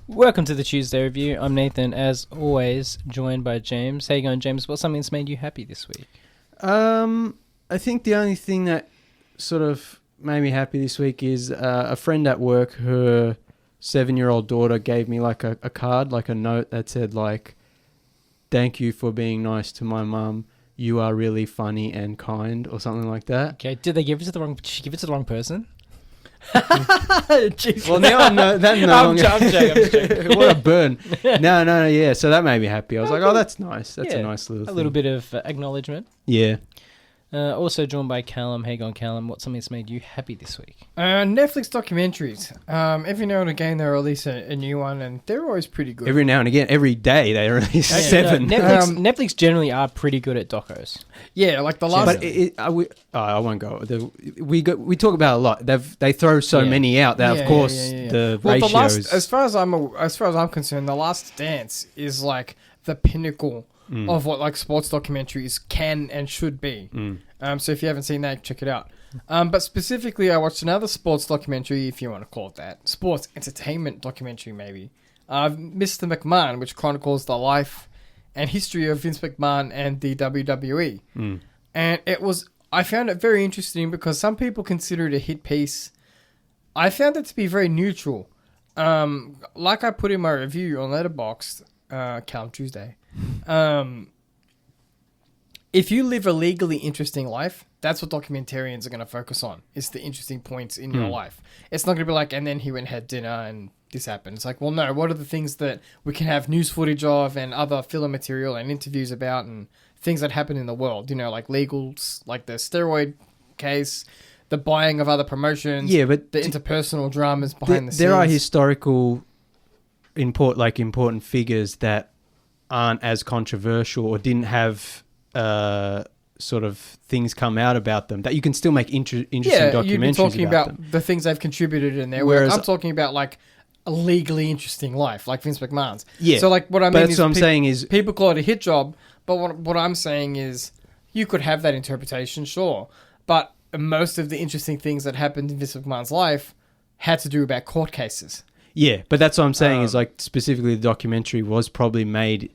Welcome to the Tuesday Review. I'm Nathan, as always, joined by James. How you going, James? What's something that's made you happy this week? I think the only thing that sort of made me happy this week is a friend at work, her 7-year-old daughter gave me like a card, like a note that said like, "Thank you for being nice to my mum. You are really funny and kind," or something like that. Okay, did they give it to the wrong? Did she give it to the wrong person? Well, now I know that no I'm longer. joking. What a burn! No, yeah. So that made me happy. I was like, "Oh, that's nice. That's a nice little thing." A little bit of acknowledgement. Yeah. Also joined by Callum. How you going, Callum? What's something that's made you happy this week? Netflix documentaries. Every now and again they release a new one, and they're always pretty good. Every now and again, every day they release 7. No, Netflix generally are pretty good at docos. Yeah, like the last. But I won't go. We talk about it a lot. They throw so many out that of course the ratios. As far as I'm concerned, The Last Dance is like the pinnacle of what like sports documentaries can and should be. So if you haven't seen that, check it out. But specifically, I watched another sports documentary, if you want to call it that, sports entertainment documentary maybe. Mr. McMahon, which chronicles the life and history of Vince McMahon and the WWE. And I found it very interesting because some people consider it a hit piece. I found it to be very neutral. Like I put in my review on Letterboxd, Callum Tuesday. If you live a legally interesting life, that's what documentarians are going to focus on. It's the interesting points in your life. It's not going to be like, and then he went and had dinner and this happened. It's like, well, no, what are the things that we can have news footage of and other film material and interviews about and things that happen in the world, you know, like legals, like the steroid case, the buying of other promotions, but the interpersonal dramas behind the scenes. There are historical important figures that aren't as controversial or didn't have sort of things come out about them that you can still make interesting documentaries you've been talking about them. the things they've contributed in there. Whereas I'm talking about like a legally interesting life, like Vince McMahon's. Yeah. So like what I mean is people call it a hit job, but what I'm saying is you could have that interpretation, sure, but most of the interesting things that happened in Vince McMahon's life had to do about court cases. Yeah, but that's what I'm saying is like specifically the documentary was probably made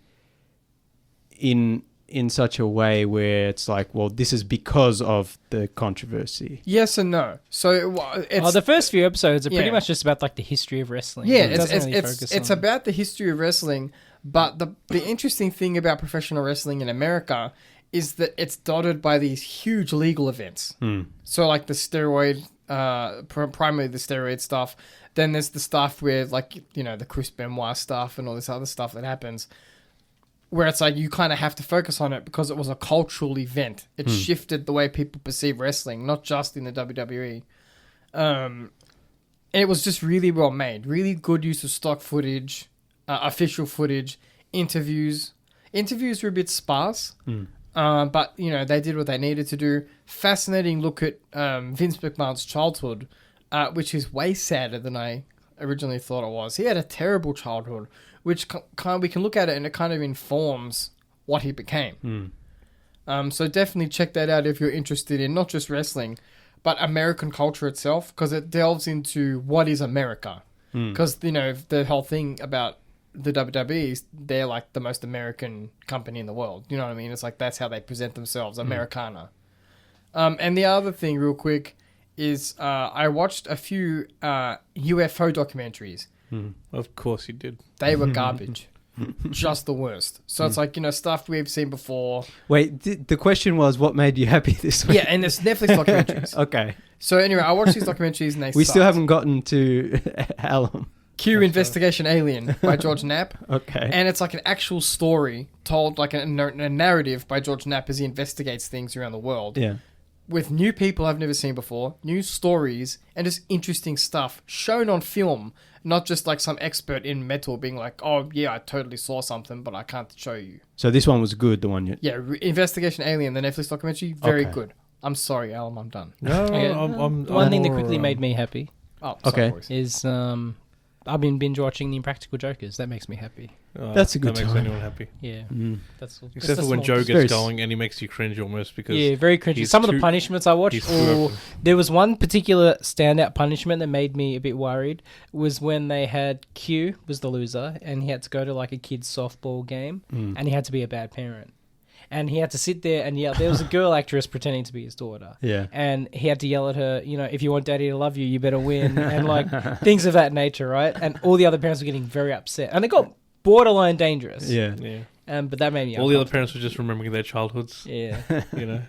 in such a way where it's like, well, this is because of the controversy. Yes and no. So the first few episodes are pretty much just about like the history of wrestling. Yeah, it's about the history of wrestling, but the interesting thing about professional wrestling in America is that it's dotted by these huge legal events. So like the steroid, primarily the steroid stuff. Then there's the stuff with like, you know, the Chris Benoit stuff and all this other stuff that happens where it's like you kind of have to focus on it because it was a cultural event. It shifted the way people perceive wrestling, not just in the WWE. And it was just really well made. Really good use of stock footage, official footage, interviews. Interviews were a bit sparse, but, you know, they did what they needed to do. Fascinating look at Vince McMahon's childhood, which is way sadder than I originally thought it was. He had a terrible childhood, which we can look at it and it kind of informs what he became. So definitely check that out if you're interested in not just wrestling, but American culture itself, because it delves into what is America. Because, you know, the whole thing about the WWE is they're like the most American company in the world. You know what I mean? It's like that's how they present themselves, Americana. And the other thing real quick is I watched a few UFO documentaries. Of course you did. They were garbage. Just the worst. So it's like, you know, stuff we've seen before. Wait, the question was what made you happy this week? Yeah, and it's Netflix documentaries. Okay. So anyway, I watched these documentaries and we still haven't gotten to Callum. Q Investigation Alien by George Knapp. Okay. And it's like an actual story told like a narrative by George Knapp as he investigates things around the world. Yeah. With new people I've never seen before, new stories, and just interesting stuff shown on film, not just like some expert in metal being like, oh, yeah, I totally saw something, but I can't show you. So this one was good, the one you... Yeah, Investigation Alien, the Netflix documentary, very good. I'm sorry, Callum, I'm done. No, One thing that quickly made me happy Oh, okay. sorry, is I've been binge watching The Impractical Jokers. That makes me happy. That's a good That makes time. anyone happy. Yeah, That's all. Except for when Joe gets going and he makes you cringe almost because very cringy. Some of the too- punishments I watched, he's too open. there was one particular standout punishment that made me a bit worried. Was when they had Q was the loser, and he had to go to like a kid's softball game, and he had to be a bad parent. And he had to sit there and yell. There was a girl actress pretending to be his daughter. Yeah. And he had to yell at her, if you want daddy to love you, you better win. And like things of that nature, right? And all the other parents were getting very upset. And it got borderline dangerous. Yeah. But that made me all the other parents were just remembering their childhoods. Yeah. Cool.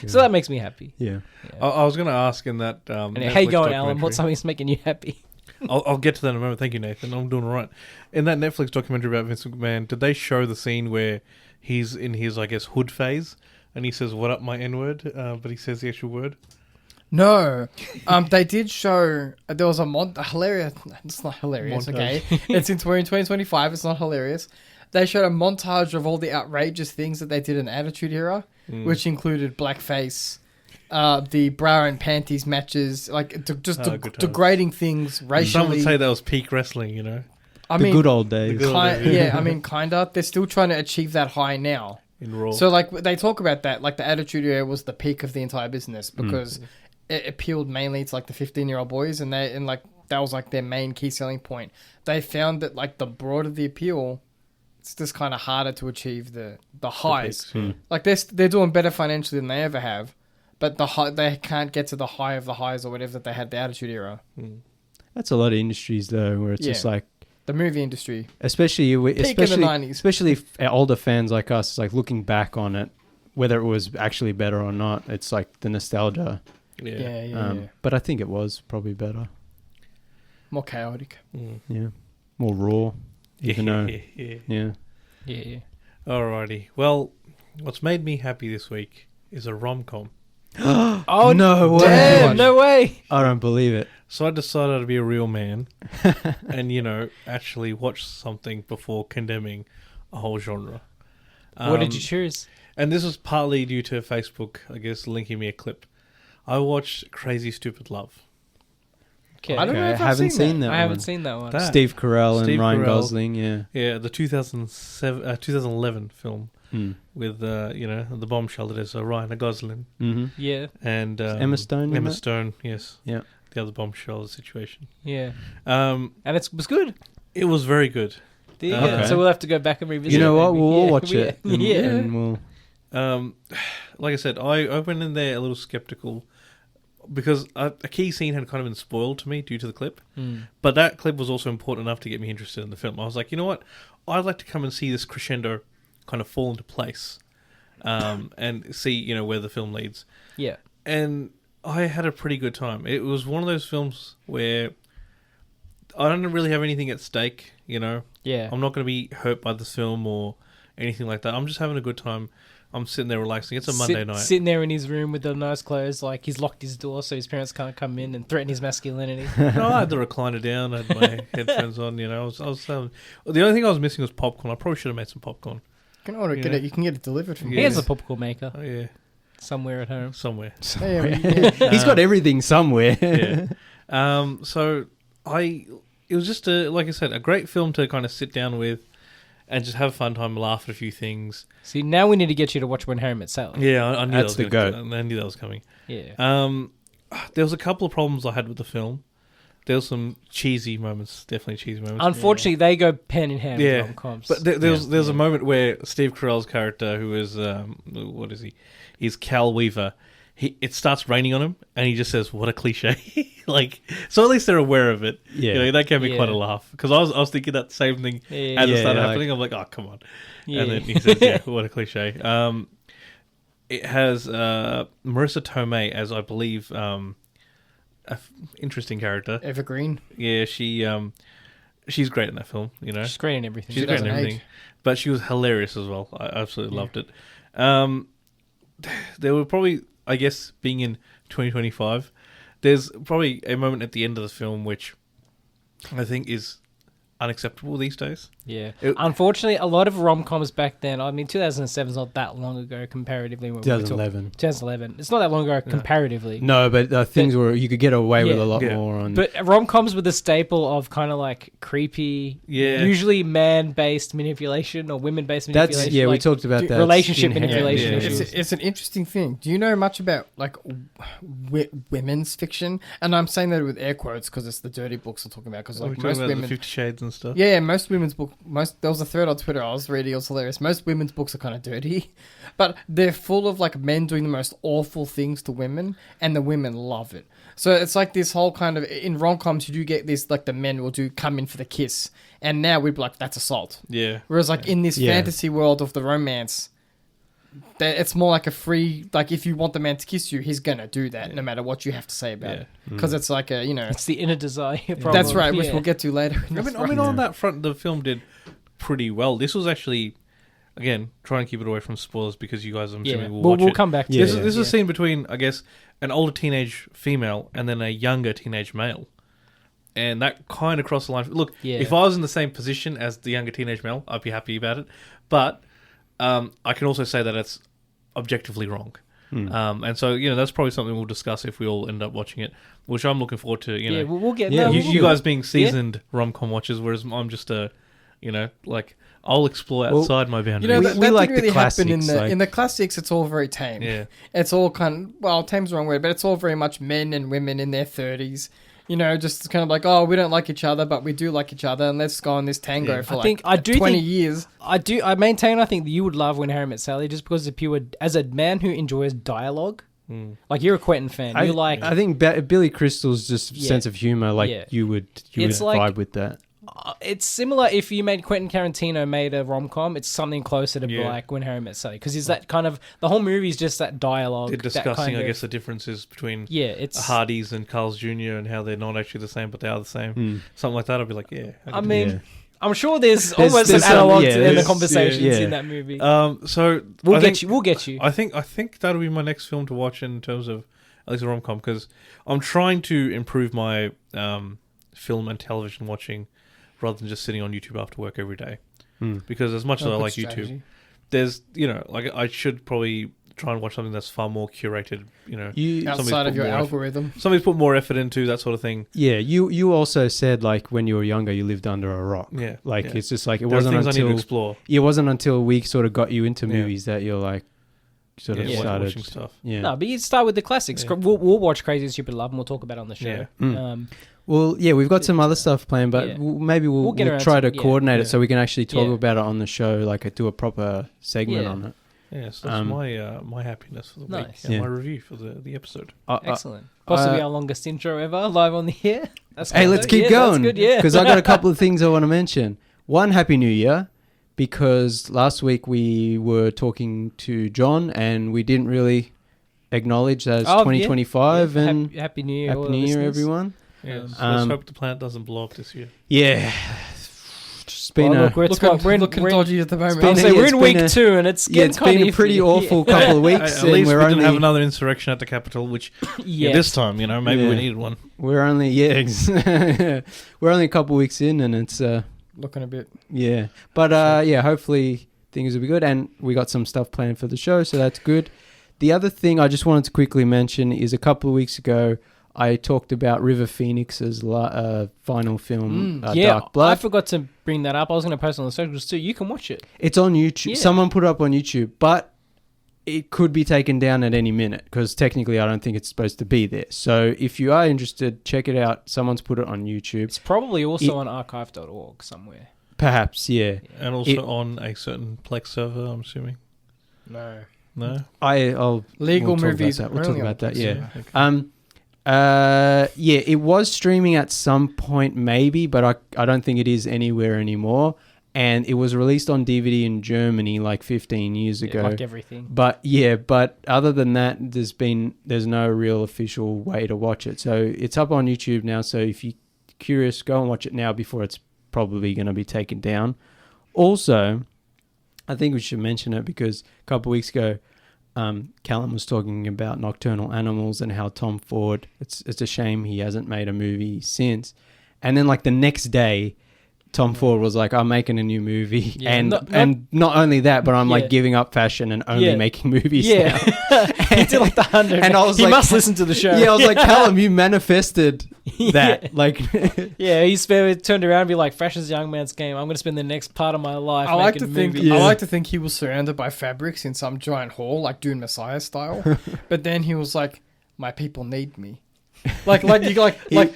So that makes me happy. Yeah. I was going to ask in that. Hey, going, Alan. What's something that's making you happy? I'll get to that in a moment. Thank you, Nathan. I'm doing all right. In that Netflix documentary about Vince McMahon, did they show the scene where he's in his, I guess, hood phase, and he says, "What up, my N-word?" But he says the actual word. No, they did show. There was a hilarious. It's not hilarious. Montage. Okay, we're in 2025. It's not hilarious. They showed a montage of all the outrageous things that they did in the Attitude Era, which included blackface, the bra and panties matches, like degrading things racially. Some would say that was peak wrestling. I The mean, good old days. kinda. They're still trying to achieve that high now. In Raw. So, like, they talk about that. Like, the Attitude Era was the peak of the entire business because it appealed mainly to like the 15-year-old boys, and that was like their main key selling point. They found that like the broader the appeal, it's just kind of harder to achieve the highs. Like they're doing better financially than they ever have, but they can't get to the high of the highs or whatever that they had the Attitude Era. That's a lot of industries though, where it's just like the movie industry, especially in the 90s. especially older fans like us, like looking back on it, whether it was actually better or not, it's like the nostalgia. Yeah. But I think it was probably better. More chaotic. Yeah, more raw. Even though, Yeah. Alrighty. Well, what's made me happy this week is a rom-com. Oh no way! Damn, no way! I don't believe it. So I decided to be a real man and, actually watch something before condemning a whole genre. What did you choose? And this was partly due to Facebook, I guess, linking me a clip. I watched Crazy Stupid Love. Okay. I don't know I if I've haven't seen seen that. I haven't seen that one. Steve Carell Steve and Ryan Carell. Gosling. Yeah. Yeah, the 2011 film with, the bombshell that is Ryan Gosling. Mm-hmm. Yeah. And Emma Stone in Emma that? Stone, yes. Yeah. The other bombshell situation. Yeah. And And it was good. it was very good. Okay. So we'll have to go back and revisit You know it. what? maybe. We'll all Yeah, watch it. And, Yeah. and we'll. Like I said, I went in there a little skeptical because a key scene had kind of been spoiled to me due to the clip. But that clip was also important enough to get me interested in the film. I was like, you know what? I'd like to come and see this crescendo kind of fall into place and see, where the film leads. Yeah. And I had a pretty good time. It was one of those films where I don't really have anything at stake, Yeah. I'm not going to be hurt by this film or anything like that. I'm just having a good time. I'm sitting there relaxing. It's a Monday night. Sitting there in his room with the nice clothes, like he's locked his door so his parents can't come in and threaten his masculinity. No, I had the recliner down. I had my headphones on. I was. The only thing I was missing was popcorn. I probably should have made some popcorn. You can order, get it. You can get it delivered from He here. has a popcorn maker Oh yeah, somewhere at home. somewhere. He's got everything somewhere. Yeah. So it was just like I said, a great film to kind of sit down with and just have a fun time, laugh at a few things. See, now we need to get you to watch When Harry Met Sally. Yeah, I knew That's that was the goat. I knew that was coming. Yeah. There was a couple of problems I had with the film. There was some cheesy moments, definitely cheesy moments. Unfortunately, they go pen in hand Yeah. with rom-coms. But there's a moment where Steve Carell's character, who is what is he? He's Cal Weaver. It starts raining on him, and he just says, "What a cliche!" So at least they're aware of it. Yeah. That gave me quite a laugh because I was thinking that same thing as it started like- happening. I'm like, "Oh, come on!" Yeah. And then he says, "Yeah, what a cliche." It has Marissa Tomei as, I believe, interesting character. Evergreen. Yeah, she's great in that film. She's great in everything. She's She great in doesn't everything. age. But she was hilarious as well. I absolutely loved it. There were probably, I guess, being in 2025, there's probably a moment at the end of the film which I think is unacceptable these days. Yeah. It- Unfortunately, a lot of rom-coms back then, I mean, 2007 is not that long ago comparatively. When 2011. 2011. It's not that long ago comparatively. No, but things were you could get away with Yeah. a lot Yeah. more on. But rom-coms were the staple of kind of like creepy, Yeah. usually man-based manipulation or women-based that's manipulation. we like, talked about that relationship inherent- manipulation Yeah. issues. It's an interesting thing. Do you know much about like women's fiction? And I'm saying that with air quotes because it's the dirty books I'm talking about. Because Are we like talking most about women, the 50 Shades and stuff? yeah, most women's book. There was a thread on Twitter I was reading. It was hilarious. Most women's books are kind of dirty, but they're full of like men doing the most awful things to women, and the women love it. So it's like this whole kind of in rom-coms you do get this like the men will do come in for the kiss, and now we'd be like that's assault. Yeah. Whereas like in this Yeah. fantasy world of the romance, that it's more like a free like if you want the man to kiss you, he's gonna do that no matter what you have to say about Yeah. it because it's like a It's the inner desire problem. that's right, which Yeah. we'll get to later. I mean, on that front, the film did pretty well. This was actually, again, trying to keep it away from spoilers because you guys, I'm Yeah. assuming, will We'll, watch we'll it. come back to Yeah. This is a Yeah. scene between, I guess, an older teenage female and then a younger teenage male. And that kind of crossed the line. Look, Yeah. if I was in the same position as the younger teenage male, I'd be happy about it. But I can also say that it's objectively wrong. And so, that's probably something we'll discuss if we all end up watching it, which I'm looking forward to, Yeah, we'll get Yeah, no, you, we'll- you guys being seasoned rom-com watchers, whereas I'm just like, I'll explore Well, outside my boundaries. You know, We that like didn't the really happen in classics, the like- in the classics. It's all very tame. Yeah. It's all tame's the wrong word, but it's all very much men and women in their 30s. Just kind of like, oh, we don't like each other, but we do like each other, and let's go on this tango Yeah. for I like think- I do 20 think- years. I maintain I think that you would love When Harry Met Sally just because if you were, as a man who enjoys dialogue, like you're a Quentin fan, you like... I think Billy Crystal's just Yeah. sense of humor. Like Yeah. you would It's like- vibe with that. It's similar if you made Quentin Tarantino made a rom-com, it's something closer to Yeah. like When Harry Met Sally because it's that kind of, the whole movie is just that dialogue. They're that discussing, kind I of- guess, the differences between Yeah, it's... Hardy's and Carl's Jr. and how they're not actually the same, but they are the same. Something like that, I'd be like, yeah. I mean, Yeah. I'm sure there's There's almost some- an analog yeah, in the there's- conversations yeah. in that movie. So We'll I get think- you. We'll get you. I think that'll be my next film to watch in terms of at least a rom-com because I'm trying to improve my film and television watching rather than just sitting on YouTube after work every day. Because as much as I like YouTube, there's like I should probably try and watch something that's far more curated. outside of your algorithm. Somebody's put more effort into that sort of thing. Yeah, you also said like when you were younger you lived under a rock. Yeah, Like yeah. it's just like it There are wasn't things I need to until explore. it wasn't until we sort of got you into Yeah. movies that you're like sort of Yeah, started watching stuff. Yeah. No, but you start with the classics. Yeah. We'll watch Crazy Stupid Love and we'll talk about it on the show. Yeah. Well, yeah, we've got some other stuff planned, but Yeah. maybe we'll, We'll get we'll around try to- to yeah. coordinate it Yeah. so we can actually talk Yeah. about it on the show, like do a proper segment Yeah. on it. Yeah, so that's my happiness for the week Nice. and Yeah. my review for the episode. Excellent. Possibly our longest intro ever, live on the air. That's Hey, let's keep going. That's good, yeah. Because I got a couple of things I want to mention. One, Happy New Year, because last week we were talking to John and we didn't really acknowledge that it's Oh, yeah. 2025 Yeah. and Happy New Year, Happy all New the Year, listeners. everyone. Yeah, so let's Um, hope the planet doesn't blow up this year. Yeah. It's been Well, a... look, we're Looking in, dodgy at the moment. been I'll a- say we're it's in been week a- 2 and it's Yeah, getting it's been a kind pretty of awful couple of weeks. At and least we we're didn't only, have another insurrection at the Capitol, which Yes. this time, maybe we Yeah. needed one. we're only, we're only a couple of weeks in and it's, Looking a bit. yeah. But, yeah, hopefully things will be good. And we got some stuff planned for the show, so that's good. The other thing I just wanted to quickly mention is a couple of weeks ago, I talked about River Phoenix's final film, Dark Blood. I forgot to bring that up. I was going to post it on the socials too. You can watch it. It's on YouTube. Yeah. Someone put it up on YouTube, but it could be taken down at any minute because technically I don't think it's supposed to be there. So if you are interested, check it out. Someone's put it on YouTube. It's probably also on archive.org somewhere. Perhaps, yeah. And also on a certain Plex server, I'm assuming. No. No? I'll Legal we'll talk movies. About that. We'll are talk only on about that. Plex Yeah. server. Yeah, it was streaming at some point, maybe, but I don't think it is anywhere anymore. And it was released on DVD in Germany like 15 years ago. Like everything. But other than that, there's no real official way to watch it. So it's up on YouTube now. So if you're curious, go and watch it now before it's probably going to be taken down. Also, I think we should mention it because a couple of weeks ago, Callum was talking about Nocturnal Animals and how Tom Ford, it's a shame he hasn't made a movie since. And then like the next day, Tom Ford was like, I'm making a new movie. Yeah, and not only that, but I'm Yeah. like giving up fashion and only making movies now. Yeah. He did like the 100. And I was he like- must listen to the show. Yeah, I was like, Callum, you manifested that. Yeah. Like, Yeah, he turned around and be like, fashion's a young man's game. I'm going to spend the next part of my life I like to making think movies. Yeah. I like to think he was surrounded by fabrics in some giant hall, like Dune Messiah style. But then he was like, "My people need me." Like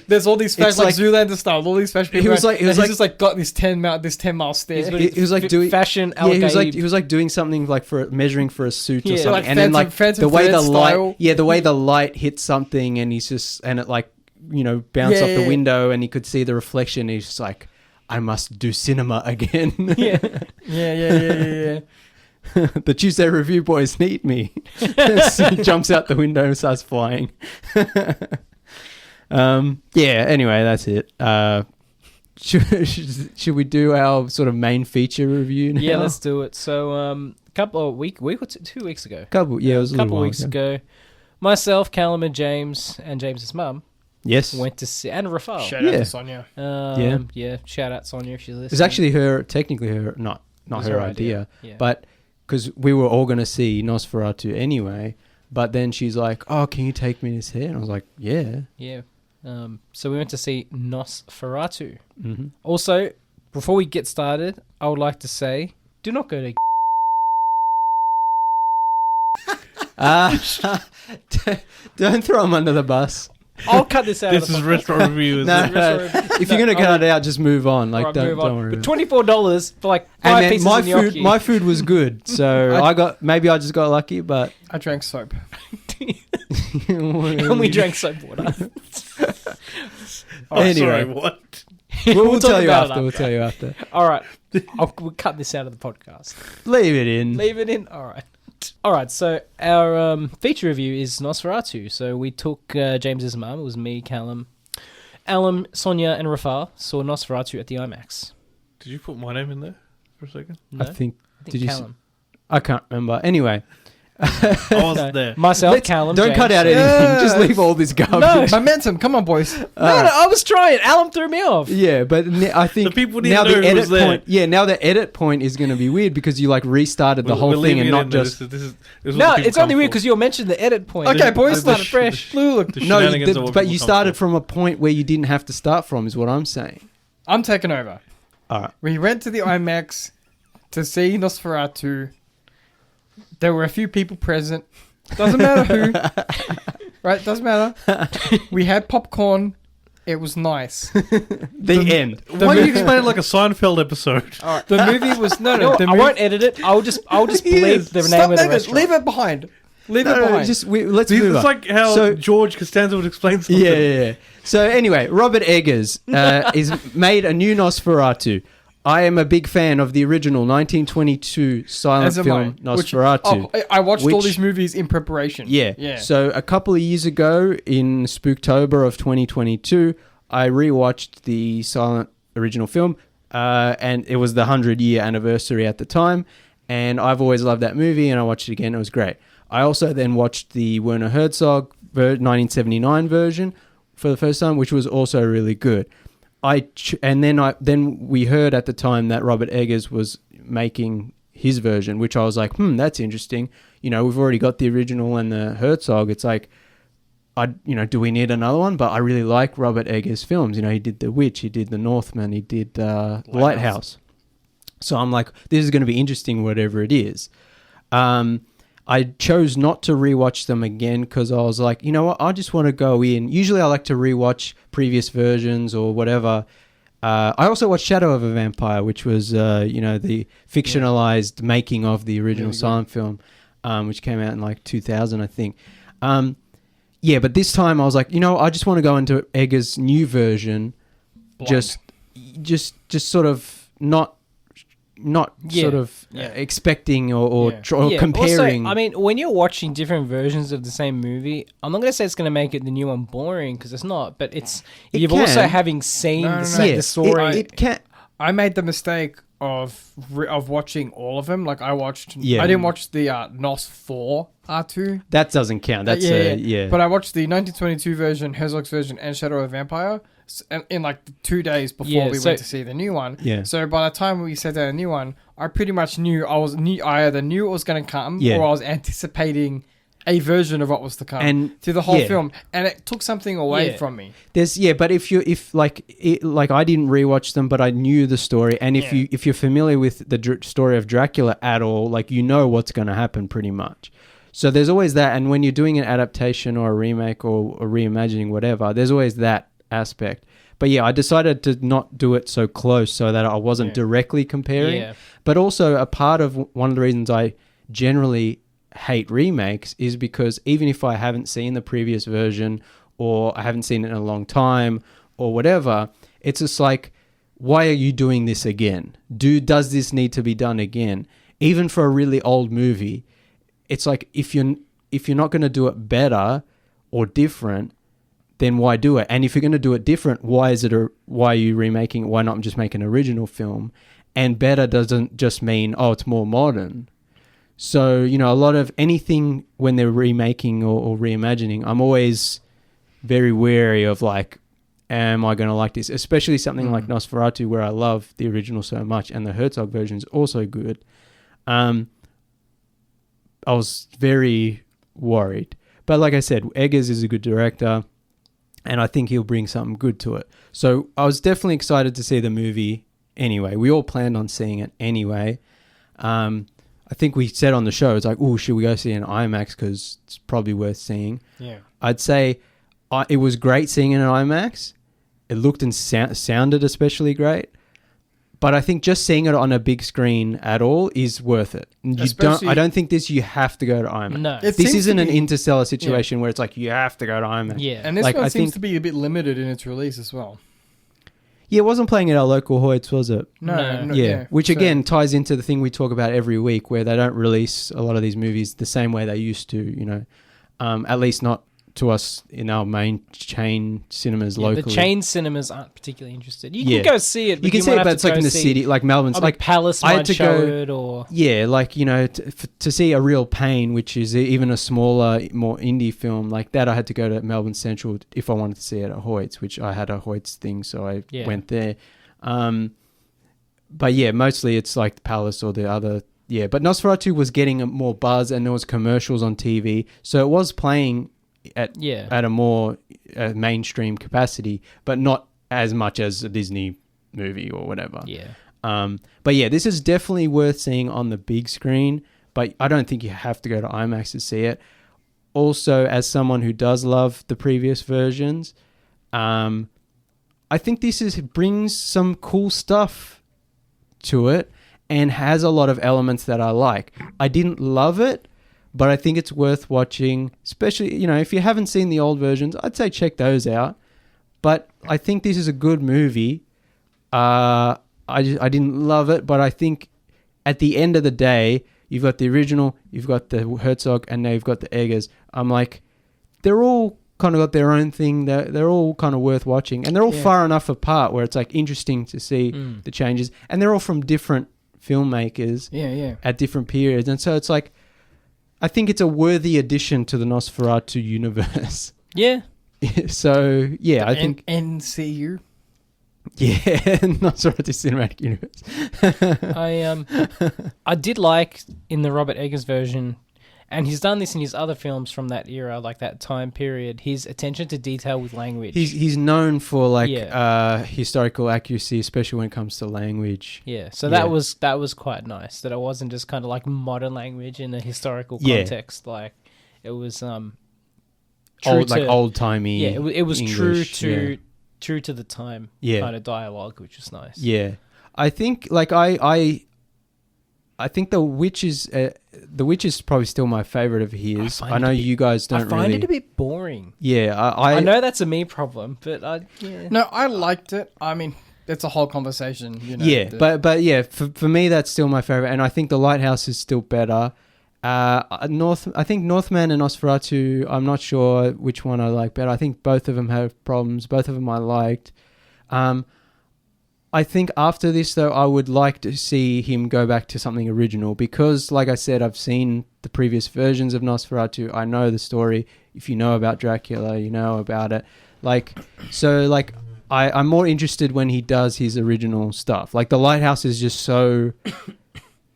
there's all these fashion, like like- Zoolander style, all these fashion. He was people like- he around, was and like- he's just like got this 10-mile stare. He was like doing fashion. yeah, he was like doing something like for measuring for a suit or Yeah. something, Like and then like Phantom the way Thread the light, style. the way the light hit something, and he's just and it like bounced off the Yeah. window, and he could see the reflection. He's just like, I must do cinema again. Yeah. Yeah. The Tuesday Review boys need me. So he jumps out the window and starts flying. Anyway, that's it. Should we do our sort of main feature review now? Yeah, let's do it. So, couple of week or 2 weeks ago. It was a couple little weeks ago. Myself, Callum, and James's mum Yes, went to see, and Rafal. Shout out Yeah. to Sonia. Yeah. Shout out Sonia if she's listening. it was actually technically not It was her idea. Yeah. But because we were all going to see Nosferatu anyway, but then she's like, "Oh, can you take me to see it?" And I was like, "Yeah." Yeah. So we went to see Nosferatu. Mm-hmm. Also, before we get started, I would like to say, do not go to. Don't throw him under the bus. I'll cut this out. This of is the restaurant review. Is No, it? if you're going to cut it out, just move on. Like, Alright, don't move on. worry. But $24 for like And 5 man, pieces my of food, gnocchi. my food was good, so I just got lucky, but I drank soap. and we drank soap water. Oh, Anyway. sorry, what? We'll talk tell you about it after. We'll tell you after. All right. We'll cut this out of the podcast. Leave it in. Leave it in? All right. All right, so our feature review is Nosferatu. So we took James's mum, it was me, Callum, Sonia, and Rafal, saw Nosferatu at the IMAX. Did you put my name in there for a second? No? I think. I think Did you? Callum. I can't remember. Anyway, I wasn't there. Myself, Callum, don't James. cut out anything. Yeah. Just leave all this garbage. Momentum, come on, boys. No, I was trying. Alan threw me off. Yeah, but I think The people didn't now know the it edit was there. point. Yeah, now the edit point is going to be weird because you like restarted the We're whole thing leaving and it not in there. just. This is No, what the it's people only come weird for. because you mentioned the edit point. Okay, boys, Started the fresh. Look, The No, shenanigans are what but people you come started for. from a point where you didn't have to start from. Is what I'm saying. I'm taking over. All right. We went to the IMAX to see Nosferatu. There were a few people present. Doesn't matter who. Right? Doesn't matter. We had popcorn. It was nice. The end. Why don't you explain it like a Seinfeld episode? The movie was no. No, The I movie, won't edit it. I'll just He bleep is. the Stop name of the that. restaurant. Leave it behind. Leave it No, behind. let's See, move it's on. like how So- George Costanza would explain something. Yeah. So anyway, Robert Eggers is made a new Nosferatu. I am a big fan of the original 1922 silent As am I. film Nosferatu. I watched all Which- these movies in preparation. Yeah. So a couple of years ago, in Spooktober of 2022, I rewatched the silent original film, and it was the 100-year anniversary at the time. And I've always loved that movie, and I watched it again. It was great. I also then watched the Werner Herzog 1979 version for the first time, which was also really good. Then we heard at the time that Robert Eggers was making his version, which I was like, that's interesting. You know, we've already got the original and the Herzog. It's like, do we need another one? But I really like Robert Eggers' films. You know, he did The Witch, he did The Northman, he did Lighthouse. So I'm like, this is going to be interesting, whatever it is. I chose not to rewatch them again because I was like, you know what, I just want to go in. Usually I like to rewatch previous versions or whatever. I also watched Shadow of a Vampire, which was, the fictionalized making of the original silent film, which came out in like 2000, I think. But this time I was like, I just want to go into Eggers' new version, Blind. just sort of not sort of expecting or comparing. Also, I mean, when you're watching different versions of the same movie, I'm not going to say it's going to make it the new one boring because it's not, but you've can. also having seen the story. It can. I made the mistake of watching all of them. Like I watched. Yeah. I didn't watch the Nos 4 R2. That doesn't count. That's But I watched the 1922 version, Herzog's version, and Shadow of a Vampire. in like the 2 days before Yeah, we so- went to see the new one. Yeah. So by the time we sat down the new one, I pretty much knew I either knew it was going to come Yeah. or I was anticipating a version of what was to come And- through the whole yeah. film, and it took something away Yeah. from me. But if like I didn't rewatch them, but I knew the story, and if Yeah. you're familiar with the story of Dracula at all, like you know what's going to happen pretty much. So there's always that, and when you're doing an adaptation or a remake or a reimagining, whatever, there's always that aspect. But yeah, I decided to not do it so close so that I wasn't directly comparing. Yeah. But also a part of one of the reasons I generally hate remakes is because even if I haven't seen the previous version or I haven't seen it in a long time or whatever, it's just like, why are you doing this again? Does this need to be done again? Even for a really old movie, it's like if you're not going to do it better or different, then why do it? And if you're going to do it different, why are you remaking it? Why not just make an original film? And better doesn't just mean, oh, it's more modern. So, you know, a lot of anything when they're remaking or reimagining, I'm always very wary of like, am I going to like this? Especially something like Nosferatu, where I love the original so much and the Herzog version is also good. I was very worried. But like I said, Eggers is a good director and I think he'll bring something good to it. So I was definitely excited to see the movie anyway. We all planned on seeing it anyway. I think we said on the show, it's like, oh, should we go see an IMAX because it's probably worth seeing. Yeah. I'd say it was great seeing it in IMAX. It looked and sounded especially great. But I think just seeing it on a big screen at all is worth it. I don't think you have to go to IMAX. No. It This seems isn't to an be- Interstellar situation where it's like you have to go to IMAX. Yeah. And this Like, one I seems think- to be a bit limited in its release as well. Yeah, it wasn't playing at our local Hoyts, was it? No. Yeah, which So- again ties into the thing we talk about every week, where they don't release a lot of these movies the same way they used to. You know, at least not to us in our main chain cinemas locally. The chain cinemas aren't particularly interested. You Yeah. can go see it. But you can see might it, have but to it's like go in the see- city, like Melbourne's. Like Like Palace I had might to show go- it, or yeah, like you know, to see a real Pain, which is even a smaller, more indie film like that, I had to go to Melbourne Central if I wanted to see it at Hoyts, which I had a Hoyts thing, so I went there. But yeah, mostly it's like the Palace or the other. Yeah, but Nosferatu was getting a more buzz, and there was commercials on TV, so it was playing at a more mainstream capacity, but not as much as a Disney movie or whatever. Yeah. But yeah, this is definitely worth seeing on the big screen, but I don't think you have to go to IMAX to see it. Also, as someone who does love the previous versions, I think this brings some cool stuff to it and has a lot of elements that I like. I didn't love it, but I think it's worth watching, especially, you know, if you haven't seen the old versions, I'd say check those out. But I think this is a good movie. I didn't love it, but I think at the end of the day, you've got the original, you've got the Herzog, and now you've got the Eggers. I'm like, they're all kind of got their own thing. They're all kind of worth watching, and they're all far enough apart where it's like interesting to see the changes, and they're all from different filmmakers at different periods, and so it's like, I think it's a worthy addition to the Nosferatu universe. Yeah. So yeah, I think NCU. yeah, Nosferatu cinematic universe. I did like in the Robert Eggers version, and he's done this in his other films from that era, like that time period, his attention to detail with language. He's known for like historical accuracy, especially when it comes to language. Yeah, so that was quite nice, that it wasn't just kind of like modern language in a historical context. Like it was old timey. Yeah, it was English, true to the time kind of dialogue, which was nice. Yeah, I think like I think The Witch is probably still my favorite of his. I know you guys don't. I find it a bit boring. Yeah, I know that's a me problem, but No, I liked it. I mean, it's a whole conversation. You know, yeah, but yeah, for me that's still my favorite, and I think The Lighthouse is still better. I think Northman and Nosferatu, I'm not sure which one I like better. I think both of them have problems. Both of them I liked. I think after this, though, I would like to see him go back to something original because, like I said, I've seen the previous versions of Nosferatu. I know the story. If you know about Dracula, you know about it. I'm more interested when he does his original stuff. Like The Lighthouse is just so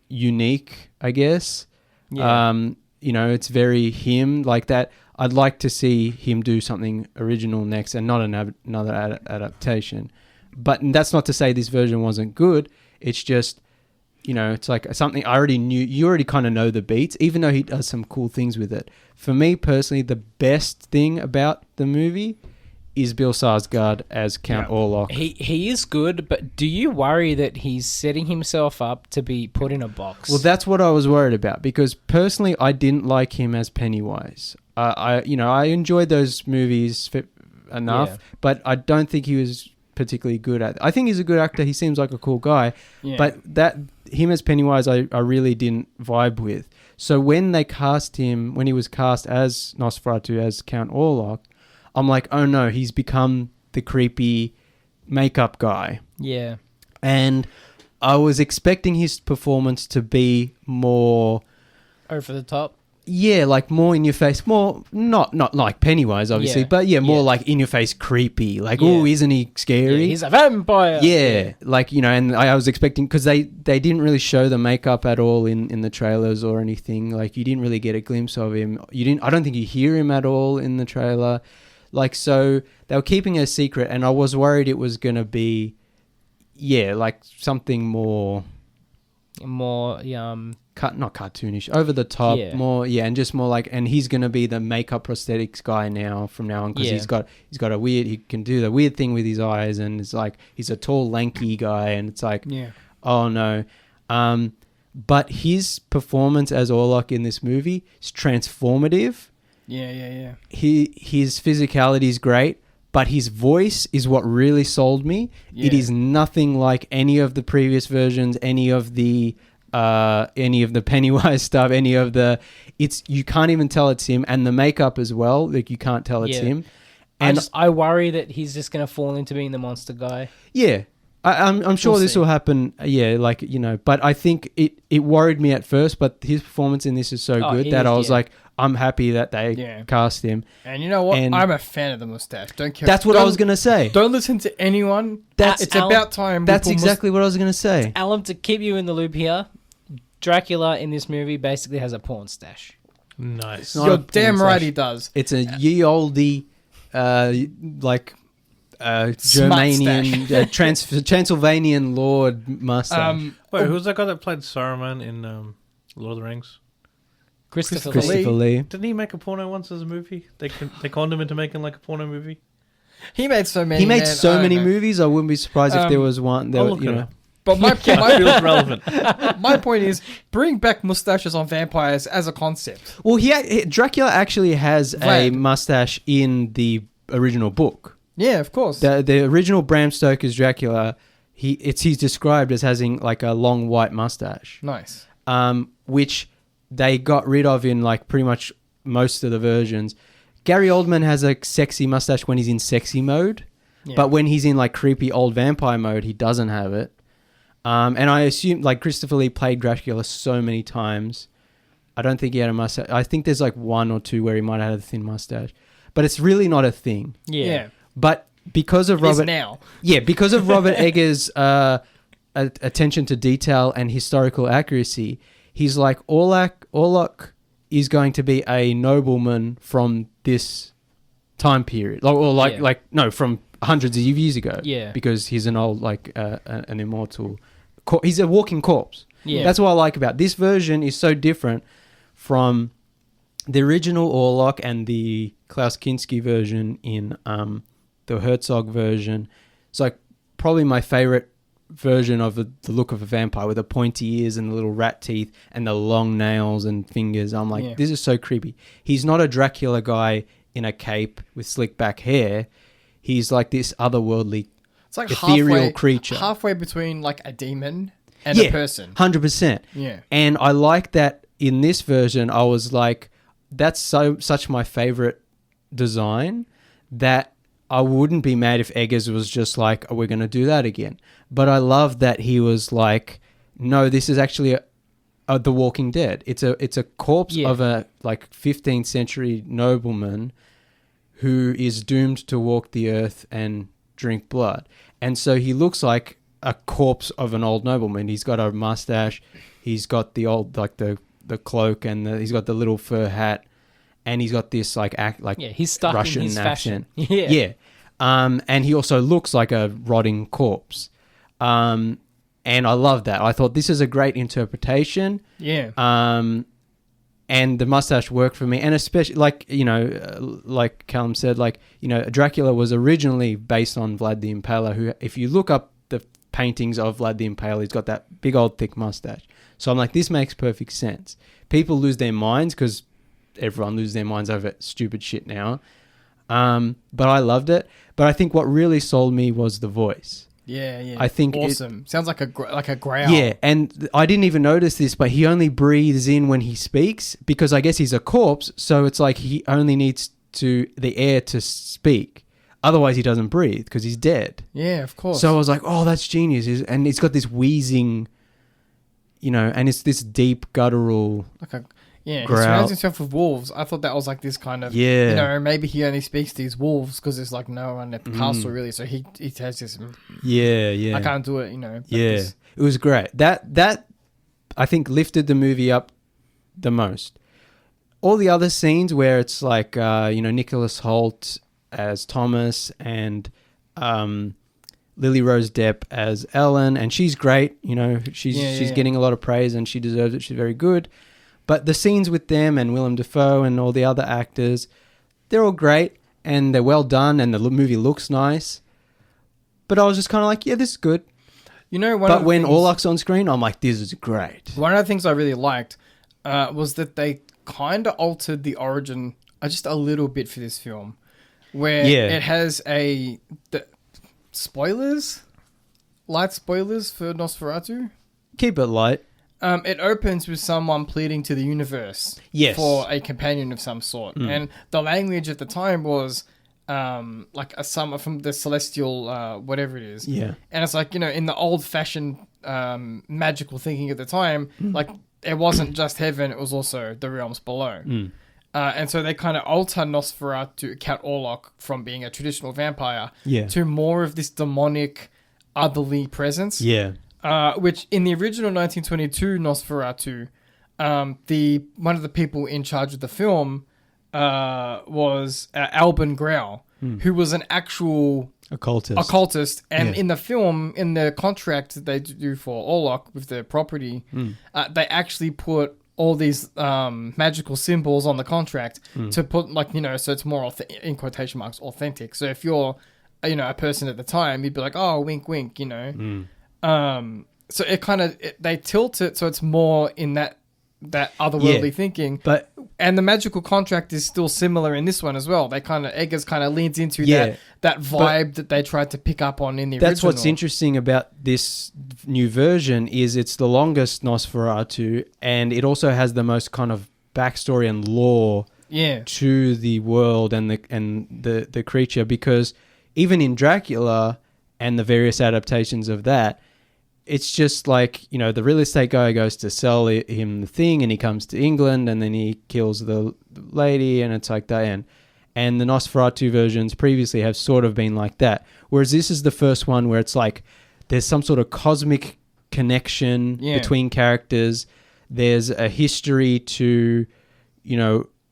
unique, I guess. Yeah. You know, it's very him like that. I'd like to see him do something original next and not another adaptation. But that's not to say this version wasn't good. It's just, you know, it's like something I already knew. You already kind of know the beats, even though he does some cool things with it. For me personally, the best thing about the movie is Bill Skarsgård as Count Orlok. He is good, but do you worry that he's setting himself up to be put in a box? Well, that's what I was worried about, because personally, I didn't like him as Pennywise. I enjoyed those movies enough, but I don't think he was particularly good at it. I think he's a good actor. He seems like a cool guy, but him as Pennywise, I really didn't vibe with. So when they cast him, when he was cast as Nosferatu, as Count Orlok, I'm like, oh no, he's become the creepy makeup guy. Yeah. And I was expecting his performance to be more... over the top? Yeah, like more in your face, more not like Pennywise, obviously, but more like in your face, creepy. Like, oh, isn't he scary? Yeah, he's a vampire. Yeah, like, you know, and I was expecting, because they didn't really show the makeup at all in the trailers or anything. Like, you didn't really get a glimpse of him. I don't think you hear him at all in the trailer. Like, so they were keeping it a secret, and I was worried it was gonna be, like something more, not cartoonish, over the top, more, and just more like, and he's gonna be the makeup prosthetics guy from now on, because he's got a weird, he can do the weird thing with his eyes, and it's like he's a tall, lanky guy, and it's like, oh no, but his performance as Orlok in this movie is transformative. Yeah. His physicality is great, but his voice is what really sold me. Yeah. It is nothing like any of the previous versions, any of the Pennywise stuff, you can't even tell it's him, and the makeup as well, like you can't tell it's him. And I worry that he's just going to fall into being the monster guy. Yeah. I'm sure this will happen, like, you know, but I think it worried me at first, but his performance in this is so good that I was like, I'm happy that they cast him. And you know what? I'm a fan of the mustache. Don't care. That's what I was going to say. Don't listen to anyone. It's about time. That's exactly what I was going to say. Callum, to keep you in the loop here, Dracula in this movie basically has a porn stash. Nice. You're damn right he does. It's a ye olde, like... Germanian, Transylvanian lord mustache. Wait, who's that guy that played Saruman in Lord of the Rings? Christopher Lee. Didn't he make a porno once as a movie? They conned him into making like a porno movie. He made so many. Movies. I wouldn't be surprised if there was one. But my feels relevant. My point is, bring back mustaches on vampires as a concept. Well, Dracula actually has a mustache in the original book. Yeah, of course. The original Bram Stoker's Dracula, he's described as having like a long white mustache. Nice. Which they got rid of in like pretty much most of the versions. Gary Oldman has a sexy mustache when he's in sexy mode, but when he's in like creepy old vampire mode, he doesn't have it. And I assume like Christopher Lee played Dracula so many times. I don't think he had a mustache. I think there's like one or two where he might have had a thin mustache, but it's really not a thing. Yeah. But because of Robert Eggers' attention to detail and historical accuracy, he's like, Orlok is going to be a nobleman from this time period, from hundreds of years ago. Yeah, because he's an old an immortal. He's a walking corpse. Yeah, that's what I like about this version. Is so different from the original Orlok and the Klaus Kinski version in the Herzog version. It's like probably my favorite version of the look of a vampire, with the pointy ears and the little rat teeth and the long nails and fingers. I'm like, this is so creepy. He's not a Dracula guy in a cape with slick back hair. He's like this otherworldly, it's like ethereal creature. Halfway between like a demon and a person. 100%. Yeah. And I like that in this version, I was like, that's such my favorite design that I wouldn't be mad if Eggers was just like, oh, we're going to do that again. But I love that he was like, no, this is actually The Walking Dead. It's a corpse of a like 15th century nobleman who is doomed to walk the earth and drink blood. And so he looks like a corpse of an old nobleman. He's got a mustache. He's got the old, like the cloak, and he's got the little fur hat, and he's got this he's stuck Russian in his accent. fashion. Yeah. And he also looks like a rotting corpse. And I love that. I thought this is a great interpretation. Yeah. And the mustache worked for me. And especially, like Callum said, Dracula was originally based on Vlad the Impaler, who, if you look up the paintings of Vlad the Impaler, he's got that big old thick mustache. So I'm like, this makes perfect sense. People lose their minds because everyone loses their minds over stupid shit now. But I loved it. But I think what really sold me was the voice. Yeah. I think awesome. Sounds like a growl. Yeah, and I didn't even notice this, but he only breathes in when he speaks because I guess he's a corpse. So it's like he only needs the air to speak. Otherwise, he doesn't breathe because he's dead. Yeah, of course. So I was like, oh, that's genius. And it's got this wheezing, and it's this deep guttural. He growl. surrounds himself with wolves. I thought that was like this kind of, maybe he only speaks to these wolves because there's like no one at the castle really. So he has this. Yeah. I can't do it, Yeah, it was great. That I think lifted the movie up the most. All the other scenes where it's like, Nicholas Hoult as Thomas and Lily Rose Depp as Ellen, and she's great. She's getting a lot of praise and she deserves it. She's very good. But the scenes with them and Willem Dafoe and all the other actors, they're all great and they're well done and the movie looks nice. But I was just kind of like, yeah, this is good. But when Orlok's on screen, I'm like, this is great. One of the things I really liked was that they kind of altered the origin just a little bit for this film. Where it has spoilers? Light spoilers for Nosferatu? Keep it light. It opens with someone pleading to the universe for a companion of some sort. And the language at the time was like a summer from the celestial, whatever it is. Yeah. And it's like, in the old-fashioned magical thinking at the time, like it wasn't just heaven, it was also the realms below. And so they kind of alter Nosferatu, Count Orlok, from being a traditional vampire to more of this demonic, otherly presence. Yeah. Which in the original 1922 Nosferatu, one of the people in charge of the film was Alban Grau, who was an actual occultist. And in the film, in the contract that they do for Orlok with the property, they actually put all these magical symbols on the contract to put, so it's more, in quotation marks, authentic. So if you're, a person at the time, you'd be like, oh, wink, wink, So it kind of, they tilt it so it's more in that otherworldly thinking. And the magical contract is still similar in this one as well. Eggers kind of leans into that vibe that they tried to pick up on in the original. That's what's interesting about this new version is it's the longest Nosferatu, and it also has the most kind of backstory and lore to the world and the creature, because even in Dracula and the various adaptations of that, it's just like, the real estate guy goes to sell him the thing and he comes to England and then he kills the lady and it's like that. And the Nosferatu versions previously have sort of been like that. Whereas this is the first one where it's like there's some sort of cosmic connection between characters. There's a history to,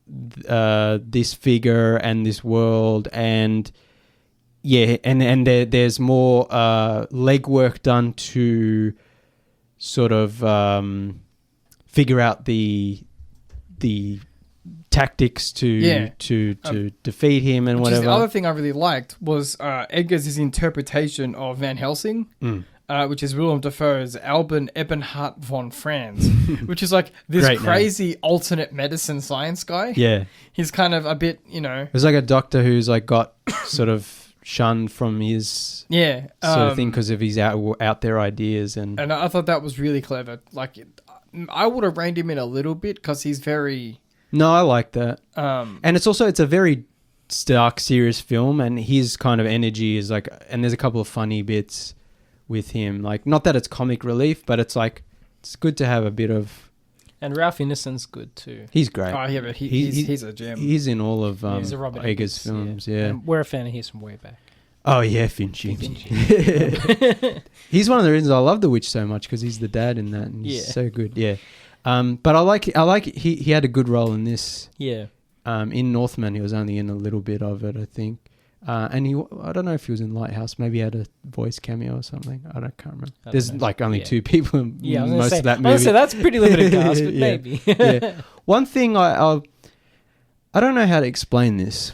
this figure and this world, and and there's more legwork done to sort of figure out the tactics to defeat him and whatever. The other thing I really liked was Eggers' interpretation of Van Helsing, which is Willem Dafoe's Alban Eberhard von Franz, which is like this crazy alternate medicine science guy. Yeah. He's kind of a bit, It's like a doctor who's like got sort of shunned from his sort of thing because of his out there ideas. And I thought that was really clever. Like, I would have reined him in a little bit because he's very... No, I like that. And it's a very stark, serious film, and his kind of energy is like... And there's a couple of funny bits with him. Like, not that it's comic relief, but it's like... It's good to have a bit of... And Ralph Ineson's good too. He's great. Oh, yeah, but he's a gem. He's in all of he's a Robert Eggers' films, yeah. And we're a fan of his from way back. Oh yeah, Finchy. He's one of the reasons I love The Witch so much, because he's the dad in that, and he's so good. Yeah, but I like he had a good role in this. Yeah. In Northman, he was only in a little bit of it, I think. And I don't know if he was in Lighthouse. Maybe he had a voice cameo or something. Can't remember. There's like only two people in most of that movie. So that's pretty limited cast, but maybe. Yeah. One thing I don't know how to explain this.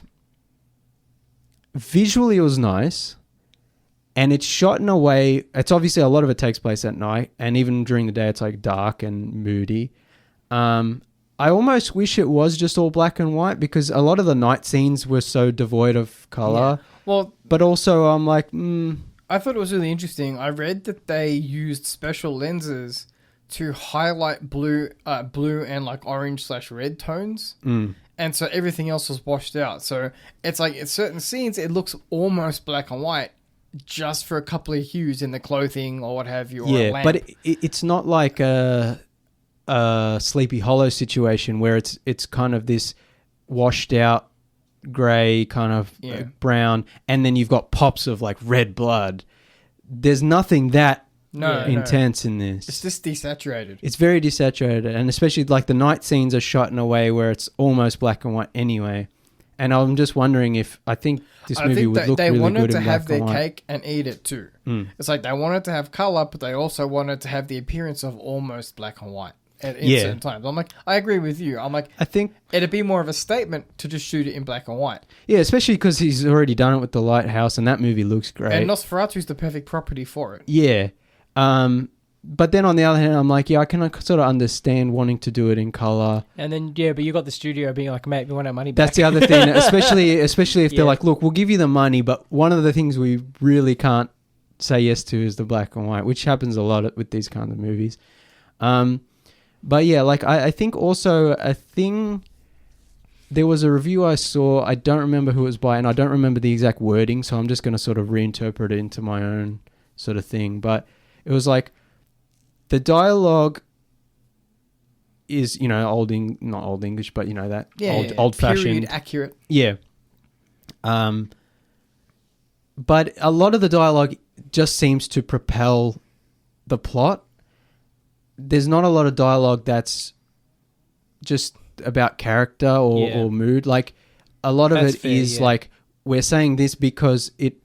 Visually, it was nice, and it's shot in a way. It's obviously a lot of it takes place at night, and even during the day, it's like dark and moody. I almost wish it was just all black and white, because a lot of the night scenes were so devoid of color. Yeah. Well, but also I'm like, I thought it was really interesting. I read that they used special lenses to highlight blue and like orange/red tones. And so everything else was washed out. So it's like in certain scenes, it looks almost black and white just for a couple of hues in the clothing or what have you. Or a lamp. But it's not like a Sleepy Hollow situation where it's kind of this washed out grey kind of brown, and then you've got pops of like red blood. There's nothing that intense in this. It's just desaturated. It's very desaturated, and especially like the night scenes are shot in a way where it's almost black and white anyway. And I'm just wondering if I think this movie would look really good in black and white. They wanted to have their cake and eat it too. It's like they wanted to have color, but they also wanted to have the appearance of almost black and white at certain times. I'm like, I agree with you. I'm like, I think it'd be more of a statement to just shoot it in black and white. Yeah, especially because he's already done it with The Lighthouse, and that movie looks great. And Nosferatu's the perfect property for it. Yeah. But then on the other hand, I'm like, I can sort of understand wanting to do it in color. And then, but you got the studio being like, mate, we want our money back. That's the other thing, especially if they're like, look, we'll give you the money, but one of the things we really can't say yes to is the black and white, which happens a lot with these kind of movies. But yeah, like I think also a thing, there was a review I saw, I don't remember who it was by, and I don't remember the exact wording, so I'm just going to sort of reinterpret it into my own sort of thing, but it was like, the dialogue is, not old English, but that old fashioned, period accurate. Yeah. But a lot of the dialogue just seems to propel the plot. There's not a lot of dialogue that's just about character or mood. Like a lot of it is like, we're saying this because it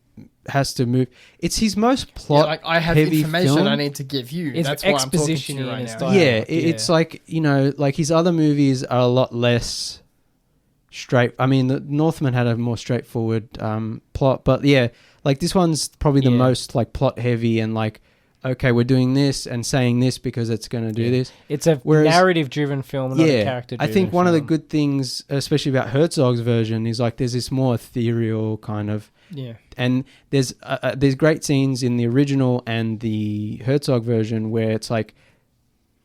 has to move. It's his most plot like I have heavy information film. I need to give you. It's That's why I'm talking to you right now. It's like, like his other movies are a lot less straight. I mean, the Northman had a more straightforward plot, but like this one's probably the most like plot heavy and like, okay, we're doing this and saying this because it's going to do this. It's a narrative-driven film, not a character-driven I think one film. of the good things, especially about Herzog's version, is like there's this more ethereal kind of. Yeah. And there's great scenes in the original and the Herzog version where it's like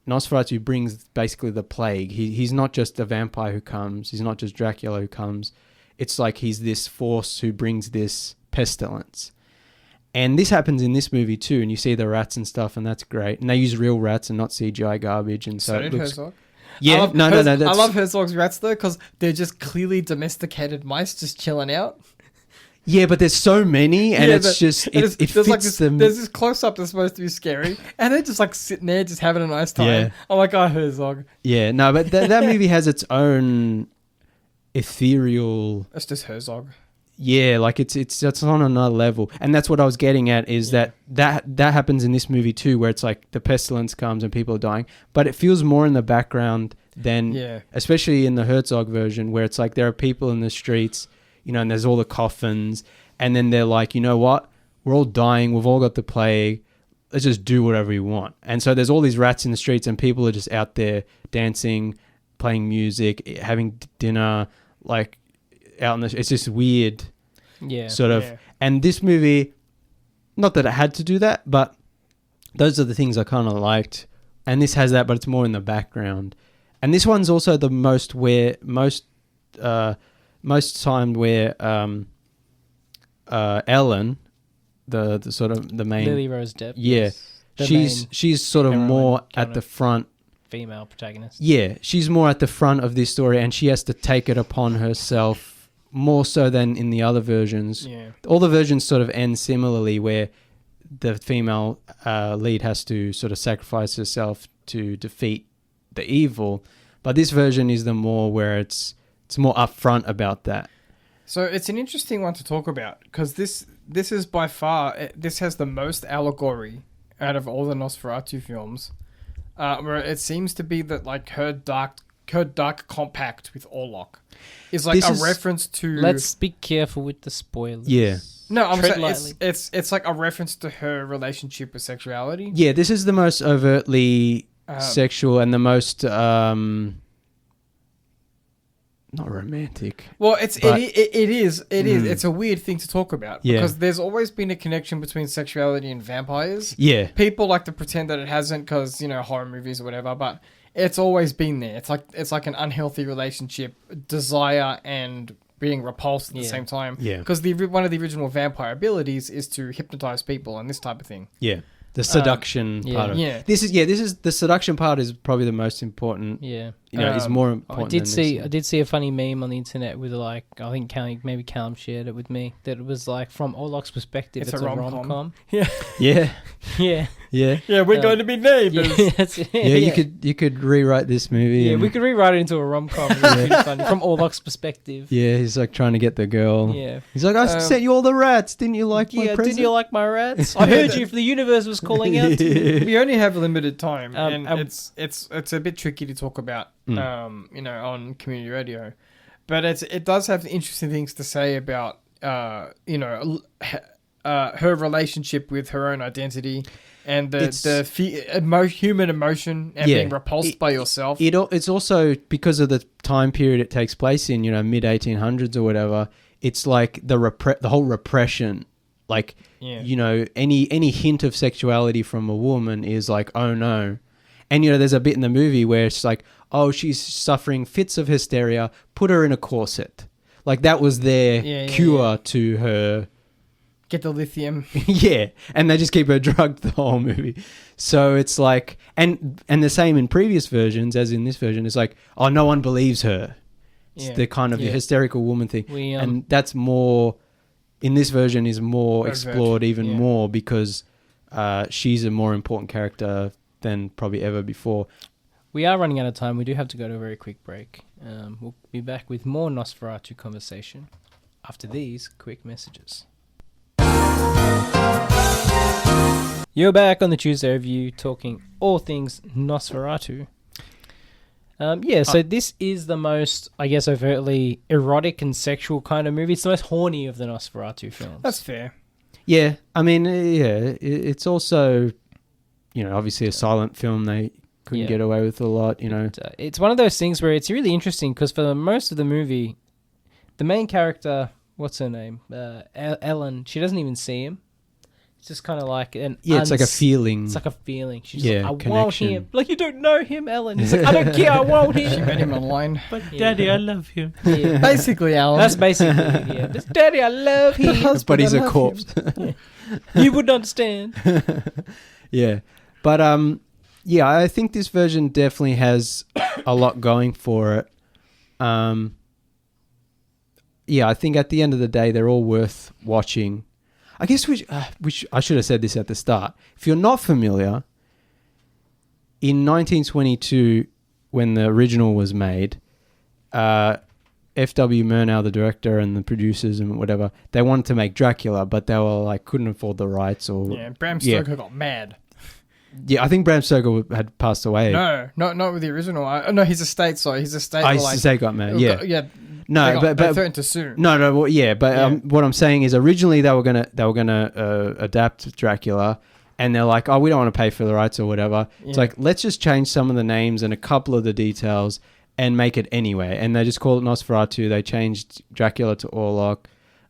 Nosferatu brings basically the plague. He's not just a vampire who comes. He's not just Dracula who comes. It's like he's this force who brings this pestilence. And this happens in this movie too, and you see the rats and stuff, and that's great. And they use real rats and not CGI garbage, and so it looks. Herzog. Yeah, I love Herzog's rats though, because they're just clearly domesticated mice just chilling out. Yeah, but there's so many, and it fits like them. There's this close up that's supposed to be scary, and they're just like sitting there, just having a nice time. Yeah. I'm like, Herzog. Yeah, no, but that movie has its own ethereal. It's just Herzog. Yeah, like it's on another level, and that's what I was getting at. Is that happens in this movie too, where it's like the pestilence comes and people are dying, but it feels more in the background than, especially in the Herzog version, where it's like there are people in the streets. And there's all the coffins, and then they're like, you know what? We're all dying. We've all got the plague. Let's just do whatever we want. And so there's all these rats in the streets, and people are just out there dancing, playing music, having dinner, like out in the. It's just weird, sort of. Yeah. And this movie, not that it had to do that, but those are the things I kind of liked. And this has that, but it's more in the background. And this one's also the most time where Ellen, the sort of the main Lily Rose Depp, she's sort of more at the front, female protagonist. Yeah, she's more at the front of this story, and she has to take it upon herself more so than in the other versions. Yeah. All the versions sort of end similarly, where the female lead has to sort of sacrifice herself to defeat the evil. But this version is the more where it's more upfront about that. So it's an interesting one to talk about because this is by far, this has the most allegory out of all the Nosferatu films, where it seems to be that like her dark compact with Orlok is like reference to. Let's be careful with the spoilers. Yeah. No, I'm Tread saying lightly. it's like a reference to her relationship with sexuality. Yeah, this is the most overtly sexual and the most not romantic. Well, it is. It's a weird thing to talk about because there's always been a connection between sexuality and vampires. Yeah. People like to pretend that it hasn't because, you know, horror movies or whatever, but it's always been there. It's like an unhealthy relationship, desire and being repulsed at the same time. Yeah. Because one of the original vampire abilities is to hypnotize people and this type of thing. Yeah. The seduction part of it. Yeah. This is the seduction part is probably the most important. Yeah. You know, is more important. I did see a funny meme on the internet with like, I think Callum shared it with me, that it was like from Orlok's perspective, it's a rom-com. Yeah. Yeah. Yeah. Yeah. Yeah, we're going to be neighbors. Yeah, that's it. Yeah, you could rewrite this movie. Yeah, and- we could rewrite it into a rom-com. It would be funny. From Orlok's perspective. Yeah, he's like trying to get the girl. Yeah. He's like, I sent you all the rats. Didn't you like my present? Did you like my rats? I heard you. The universe was calling out to me. We only have limited time, and it's a bit tricky to talk about, you know, on community radio. But it does have interesting things to say about, you know, her relationship with her own identity and the human emotion and being repulsed by yourself. It's also because of the time period it takes place in, you know, mid 1800s or whatever. It's like the whole repression. Like, you know, any hint of sexuality from a woman is like, oh no. And, you know, there's a bit in the movie where it's like, oh, she's suffering fits of hysteria, put her in a corset. Like, that was their cure to her. Get the lithium. Yeah. And they just keep her drugged the whole movie. So it's like, and the same in previous versions as in this version, it's like, oh, no one believes her. It's the kind of the hysterical woman thing. And that's more, in this version, is more explored even more because she's a more important character than probably ever before. We are running out of time. We do have to go to a very quick break. We'll be back with more Nosferatu conversation after these quick messages. You're back on the Tuesday Review talking all things Nosferatu. So this is the most, I guess, overtly erotic and sexual kind of movie. It's the most horny of the Nosferatu films. That's fair. Yeah. I mean, it's also, you know, obviously a silent film. They couldn't get away with a lot, you know. It's one of those things where it's really interesting because for most of the movie, the main character, what's her name? Ellen, she doesn't even see him. It's just kind of like it's like a feeling. It's like a feeling. She's like, I want him. Like, you don't know him, Ellen. He's like, I don't care, I want him. She met him online. But Daddy, I love him. Yeah. Basically, Alan. That's basically it, yeah. But Daddy, I love him. But he's a corpse. You wouldn't understand. Yeah. But, I think this version definitely has a lot going for it. I think at the end of the day, they're all worth watching. I guess which I should have said this at the start. If you're not familiar, in 1922, when the original was made, F.W. Murnau, the director, and the producers and whatever, they wanted to make Dracula, but they were like couldn't afford the rights. Bram Stoker got mad. Yeah, I think Bram Stoker had passed away. No, not with the original. No, his estate. Sorry, his estate. His estate got mad. Yeah. No, they threatened to sue. No, what I'm saying is originally they were gonna adapt Dracula, and they're like, oh, we don't want to pay for the rights or whatever. Yeah. It's like, let's just change some of the names and a couple of the details and make it anyway. And they just called it Nosferatu. They changed Dracula to Orlok,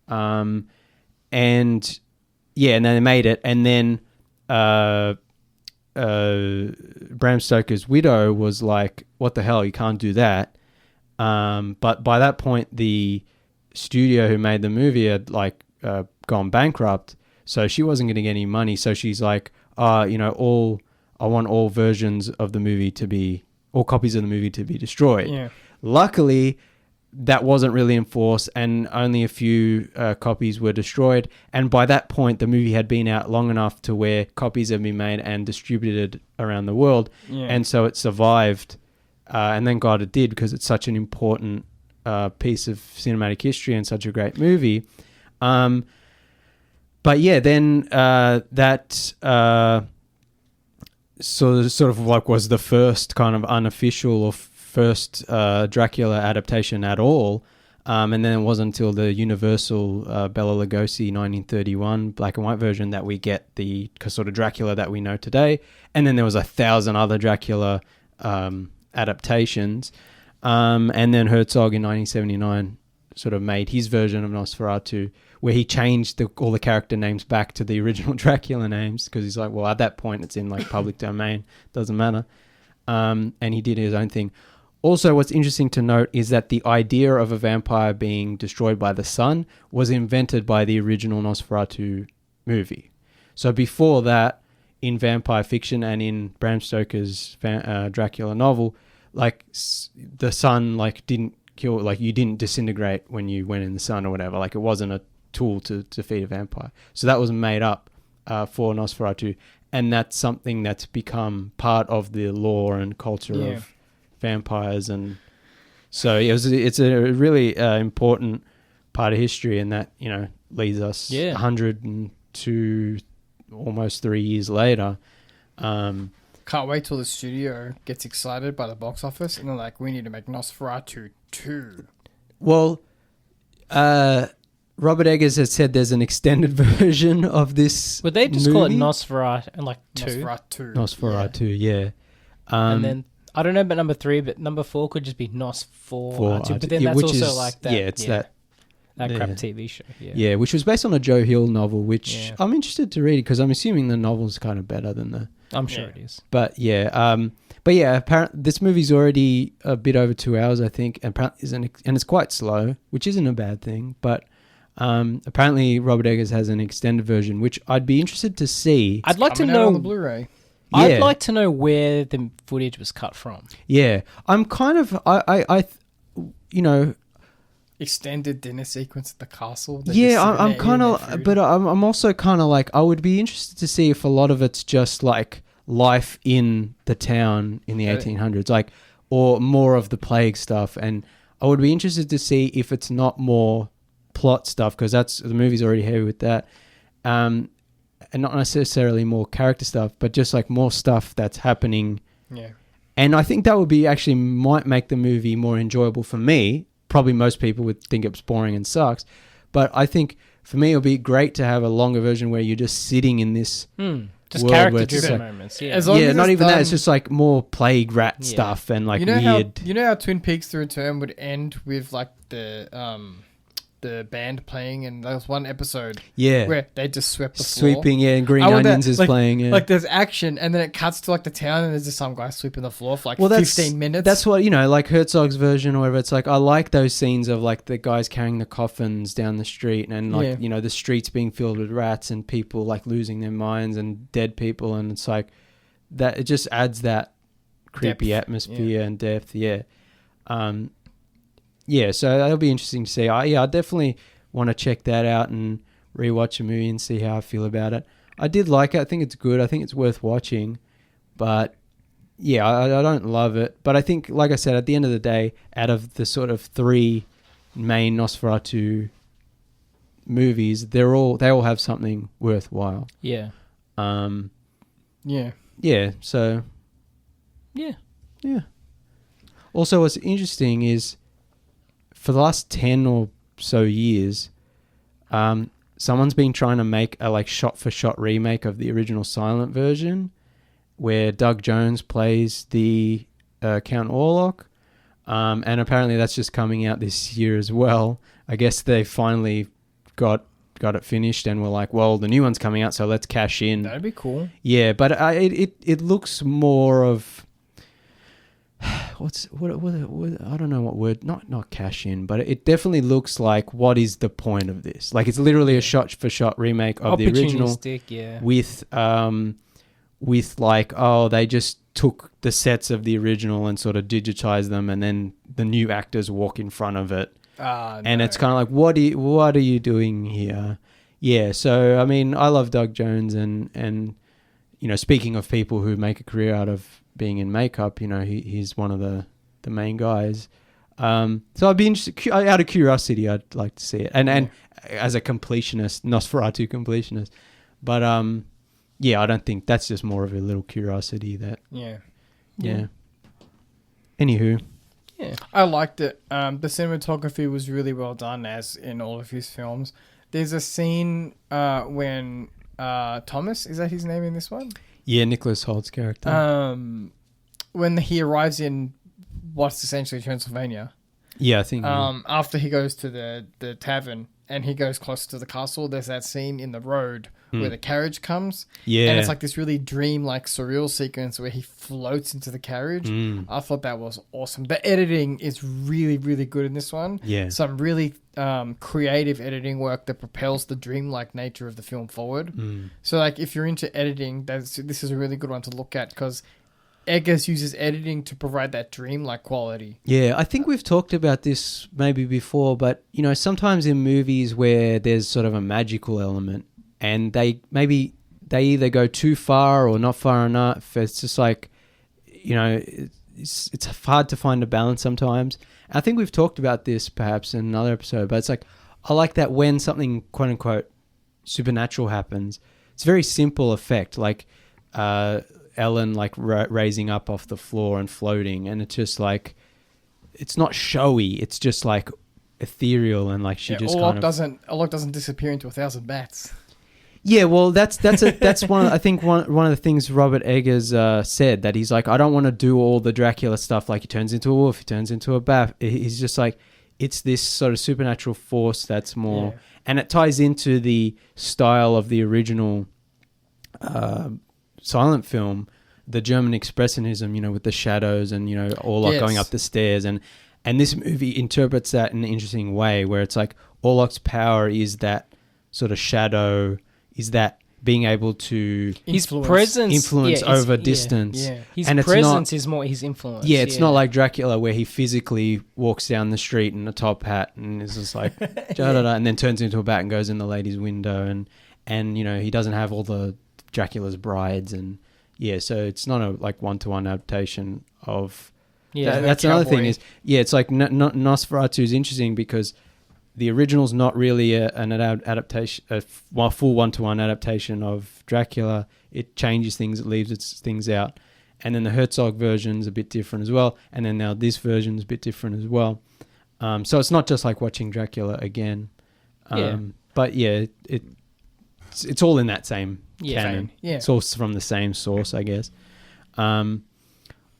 and then they made it, and then Bram Stoker's widow was like, what the hell, you can't do that. But by that point, the studio who made the movie had gone bankrupt, so she wasn't going to get any money. So she's like, I want all versions of the movie all copies of the movie to be destroyed. Yeah. Luckily, that wasn't really enforced, and only a few copies were destroyed. And by that point, the movie had been out long enough to where copies have been made and distributed around the world. Yeah. And so it survived. And thank God it did, because it's such an important piece of cinematic history and such a great movie. But yeah, then that sort of like was the first kind of unofficial or first Dracula adaptation at all. And then it wasn't until the Universal Bela Lugosi 1931 black and white version that we get the sort of Dracula that we know today. And then there was 1,000 other Dracula adaptations. And then Herzog in 1979 sort of made his version of Nosferatu, where he changed all the character names back to the original Dracula names, because he's like, well, at that point it's in like public domain, doesn't matter. And he did his own thing. Also, what's interesting to note is that the idea of a vampire being destroyed by the sun was invented by the original Nosferatu movie. So before that, in vampire fiction and in Bram Stoker's Dracula novel, like the sun like didn't kill, like you didn't disintegrate when you went in the sun or whatever. Like it wasn't a tool to defeat a vampire. So that was made up for Nosferatu, and that's something that's become part of the lore and culture of vampires. And so it's a really important part of history, and that, you know, leads us 102 almost 3 years later. Can't wait till the studio gets excited by the box office and they're like, we need to make Nosferatu 2. Well, Robert Eggers has said there's an extended version of this. Would they just call it Nosferatu and like 2? Nosferatu, yeah. And then I don't know about number 3, but number 4 could just be Nosferatu. But then that's also like that. Yeah, it's that crap TV show. Yeah, which was based on a Joe Hill novel, which I'm interested to read, because I'm assuming the novel's kind of better than the. I'm sure it is. But apparently this movie's already a bit over 2 hours, I think, and it's quite slow, which isn't a bad thing. But apparently Robert Eggers has an extended version, which I'd be interested to see. I'd like to know on the Blu-ray. Yeah. I'd like to know where the footage was cut from. Yeah, I'm kind of you know. Extended dinner sequence at the castle. I'm kind of, but I'm also kind of like, I would be interested to see if a lot of it's just like life in the town in the 1800s, like, or more of the plague stuff. And I would be interested to see if it's not more plot stuff, because the movie's already heavy with that, and not necessarily more character stuff, but just like more stuff that's happening. Yeah. And I think that would be actually might make the movie more enjoyable for me. Probably most people would think it's boring and sucks, but I think for me it would be great to have a longer version where you're just sitting in this just character-driven moments. Yeah, not even that. It's just like more plague rat stuff and like weird. You know how Twin Peaks: The Return would end with like the band playing, and there was one episode where they just swept the floor. Sweeping, and Green Onions is playing. Yeah. Like there's action, and then it cuts to like the town, and there's just some guy sweeping the floor for like 15 minutes. That's what, you know, like Herzog's version or whatever. It's like, I like those scenes of like the guys carrying the coffins down the street, and like, you know, the streets being filled with rats and people like losing their minds and dead people, and it's like that. It just adds that creepy atmosphere and depth. Yeah. Yeah, so that'll be interesting to see. I definitely want to check that out and rewatch a movie and see how I feel about it. I did like it. I think it's good. I think it's worth watching. But, yeah, I don't love it. But I think, like I said, at the end of the day, out of the sort of 3 main Nosferatu movies, they all have something worthwhile. Yeah. Yeah, so... Yeah. Also, what's interesting is, for the last 10 or so years, someone's been trying to make a like shot-for-shot remake of the original silent version, where Doug Jones plays the Count Orlok, and apparently that's just coming out this year as well. I guess they finally got it finished and were like, well, the new one's coming out, so let's cash in. That'd be cool. Yeah, but it looks more of... what I don't know what word, not cash in, but it definitely looks like, what is the point of this? Like, it's literally a shot for shot remake of the original, with like, oh, they just took the sets of the original and sort of digitized them, and then the new actors walk in front of it. And it's kind of like, what are you doing here? Yeah, so, I mean, I love Doug Jones, and you know, speaking of people who make a career out of being in makeup, you know, he's one of the main guys. So I'd be interested, out of curiosity, I'd like to see it. And as a completionist, Nosferatu completionist. But, yeah, I don't think that's just more of a little curiosity that... Yeah. Anywho. Yeah. I liked it. The cinematography was really well done, as in all of his films. There's a scene when Thomas, is that his name in this one? Yeah, Nicholas Holt's character. When he arrives in what's essentially Transylvania. Yeah, I think. After he goes to the tavern and he goes close to the castle, there's that scene in the road where the carriage comes. Yeah. And it's like this really dream-like surreal sequence where he floats into the carriage. I thought that was awesome. The editing is really, really good in this one. Yeah. Some really creative editing work that propels the dream-like nature of the film forward. So, like, if you're into editing, this is a really good one to look at, because Eggers uses editing to provide that dream-like quality. Yeah, I think we've talked about this maybe before, but, you know, sometimes in movies where there's sort of a magical element and they either go too far or not far enough, it's just like, you know, it's hard to find a balance sometimes. I think we've talked about this perhaps in another episode, but it's like, I like that when something quote-unquote supernatural happens, it's a very simple effect, like Ellen like raising up off the floor and floating, and it's just like, it's not showy, it's just like ethereal, and like she just kind of... Olok doesn't disappear into 1,000 bats. Yeah, well, that's one. I think one of the things Robert Eggers said, that he's like, I don't want to do all the Dracula stuff, like he turns into a wolf, he turns into a bat. He's just like, it's this sort of supernatural force that's more, and it ties into the style of the original silent film, the German expressionism, you know, with the shadows and, you know, Orlok going up the stairs, and this movie interprets that in an interesting way, where it's like Orlok's power is that sort of shadow. Is that being able to influence over distance. Yeah. His presence is more his influence. Yeah, it's not like Dracula where he physically walks down the street in a top hat and is just like, and then turns into a bat and goes in the lady's window. And you know, he doesn't have all the Dracula's brides. And yeah, so it's not a like one-to-one adaptation of... Yeah, that's another thing is, it's like Nosferatu is interesting because... The original's not really an adaptation, a full one-to-one adaptation of Dracula. It changes things, it leaves its things out. And then the Herzog version's a bit different as well. And then now this version's a bit different as well. So it's not just like watching Dracula again. But yeah, it's all in that same canon. Yeah. It's all from the same source, I guess.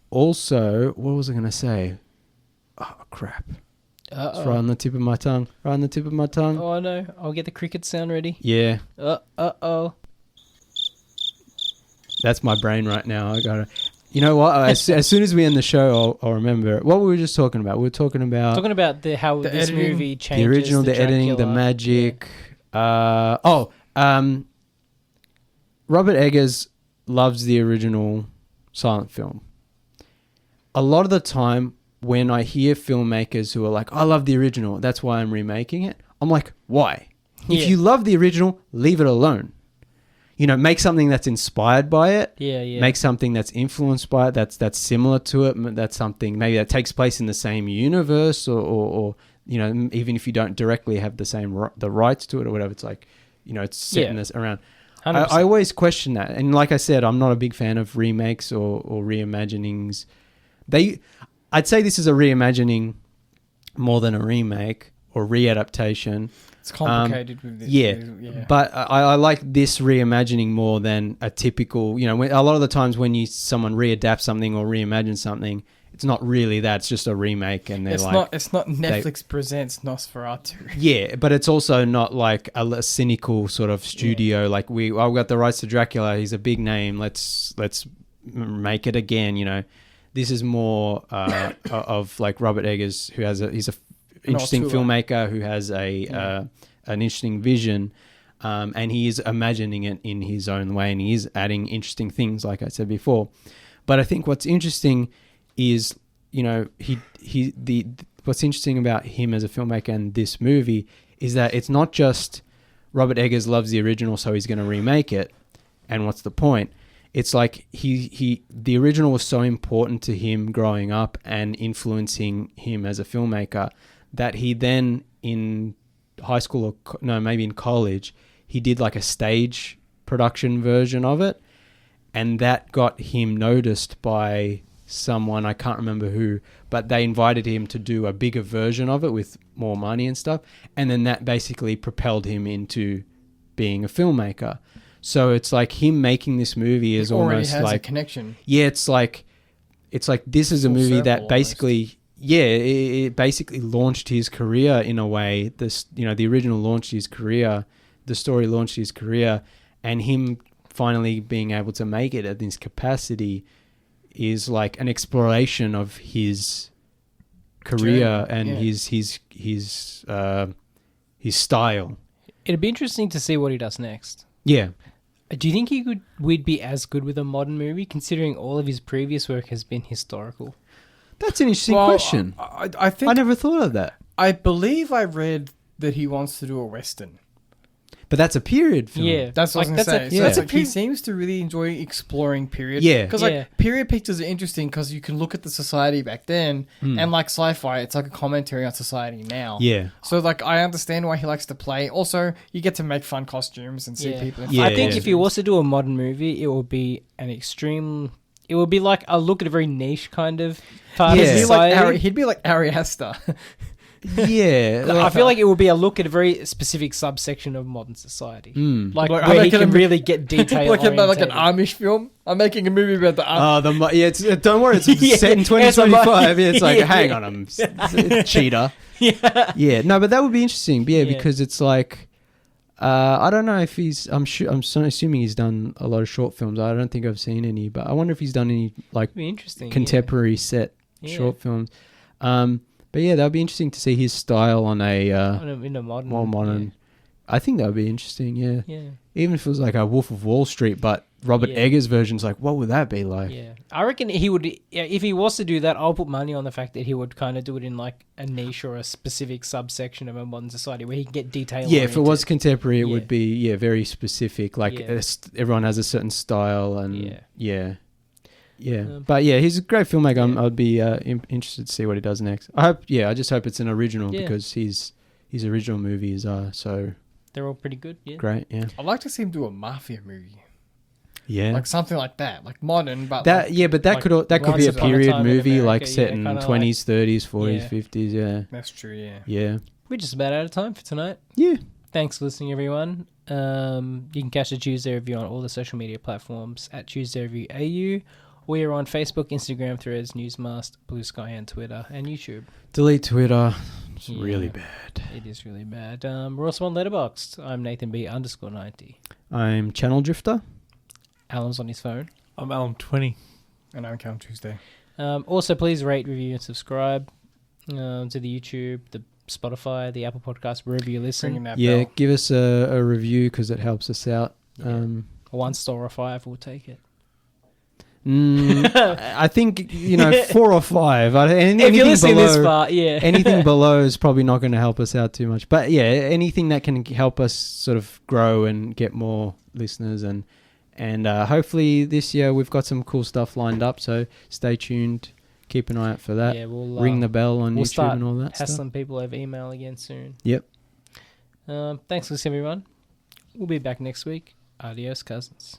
Also, what was I going to say? Oh, crap. It's right on the tip of my tongue. Oh, no. I'll get the cricket sound ready. Yeah. Uh-oh. That's my brain right now. I got to... You know what? As soon as we end the show, I'll remember it. What were we just talking about? We were talking about... How this editing, movie changes the original, the editing, the magic. Yeah. Robert Eggers loves the original silent film. A lot of the time... when I hear filmmakers who are like, I love the original, that's why I'm remaking it, I'm like, why? If you love the original, leave it alone. You know, make something that's inspired by it. Yeah. Make something that's influenced by it, that's similar to it. That's something maybe that takes place in the same universe, or you know, even if you don't directly have the rights to it or whatever, it's like, you know, it's set in this around. I always question that. And like I said, I'm not a big fan of remakes or reimaginings. I'd say this is a reimagining more than a remake or readaptation. It's complicated with this. Yeah. But I like this reimagining more than a typical, you know, a lot of the times when someone readapts something or reimagines something, it's not really that. It's just a remake, and it's not Netflix presents Nosferatu. Yeah, but it's also not like a cynical sort of studio. Like we've got the rights to Dracula. He's a big name. Let's make it again. You know. This is more of like Robert Eggers, who he's an interesting filmmaker who has an interesting vision, and he is imagining it in his own way, and he is adding interesting things, like I said before. But I think what's interesting is, what's interesting about him as a filmmaker and this movie is that it's not just Robert Eggers loves the original, so he's going to remake it. And what's the point? It's like the original was so important to him growing up and influencing him as a filmmaker that he then in high school maybe in college, he did like a stage production version of it. And that got him noticed by someone, I can't remember who, but they invited him to do a bigger version of it with more money and stuff. And then that basically propelled him into being a filmmaker. So it's like him making this movie is almost has like a connection. Yeah, it's like this is a Full movie circle that basically it basically launched his career in a way. The original launched his career, the story launched his career, and him finally being able to make it at this capacity is like an exploration of his career and his style. It'd be interesting to see what he does next. Yeah. Do you think we'd be as good with a modern movie, considering all of his previous work has been historical? That's an interesting question. I think I never thought of that. I believe I read that he wants to do a Western. But that's a period film. Yeah, That's what I was going to say. yeah. So it's like he seems to really enjoy exploring period. Yeah. Because period pictures are interesting because you can look at the society back then and like sci-fi, it's like a commentary on society now. Yeah. So like I understand why he likes to play. Also, you get to make fun costumes and see people. In Yeah, I think yeah. if he was to do a modern movie, it would be an extreme. It would be like a look at a very niche kind of part of Yeah. society. He'd be like Ari Aster. Yeah. I feel like it would be a look at a very specific subsection of modern society, like Like, I'm where he making can a- really get detail. like an orientated. Amish film. I'm making a movie about the Amish. Don't worry, it's Yeah, set in it's a 2025. It's like, yeah. hang on, I'm cheater. Yeah. No, but that would be interesting. Yeah, Yeah. because it's like, I don't know if I'm assuming he's done a lot of short films. I don't think I've seen any, but I wonder if he's done any like It'd be interesting. contemporary set short films. But yeah, that would be interesting to see his style on in a modern, more modern. I think that would be interesting. Yeah. Yeah. Even if it was like a Wolf of Wall Street, but Robert Eggers' version's like, what would that be like? Yeah, I reckon he would. If he was to do that, I'll put money on the fact that he would kind of do it in like a niche or a specific subsection of a modern society where he can get detail. Yeah, if it was contemporary, it Yeah. would be very specific. Like Yeah. everyone has a certain style, and Yeah. But yeah, he's a great filmmaker. Yeah. I'd be interested to see what he does next. I just hope it's an original Yeah. because his original movies are so they're all pretty good. Yeah. great. Yeah, I'd like to see him do a mafia movie, yeah. like something like that, like modern, but That like, but that like could be Once a Upon a period Time in movie like America, set yeah, in kinda 20s, 30s, 40s, Yeah. 50s. Yeah, that's true. Yeah. yeah, We're just about out of time for tonight. yeah. Thanks for listening, everyone. You can catch the Tuesday Review on all the social media platforms at Tuesday Review AU. We are on Facebook, Instagram, Threads, Newsmast, Blue Sky, and Twitter, and YouTube. Delete Twitter. It's Yeah. really bad. It is really bad. We're also on Letterboxd. I'm Nathan B_90. I'm channeldrifter. Alan's on his phone. I'm Alan 20. And I'm Callum Tuesday. Also, please rate, review, and subscribe to the YouTube, the Spotify, the Apple Podcast, wherever you listen. Ringing that Yeah, bell. give us a review because it helps us out. Yeah. A 1 star or 5, we'll take it. I think 4 or 5. If you're listening this far, yeah. anything below is probably not going to help us out too much. But yeah, anything that can help us sort of grow and get more listeners, and hopefully this year we've got some cool stuff lined up. So stay tuned. Keep an eye out for that. Yeah, we'll Ring the bell on we'll YouTube start and all that stuff. hassling people over email again soon. Yep. Thanks for listening, everyone. We'll be back next week. Adios, cousins.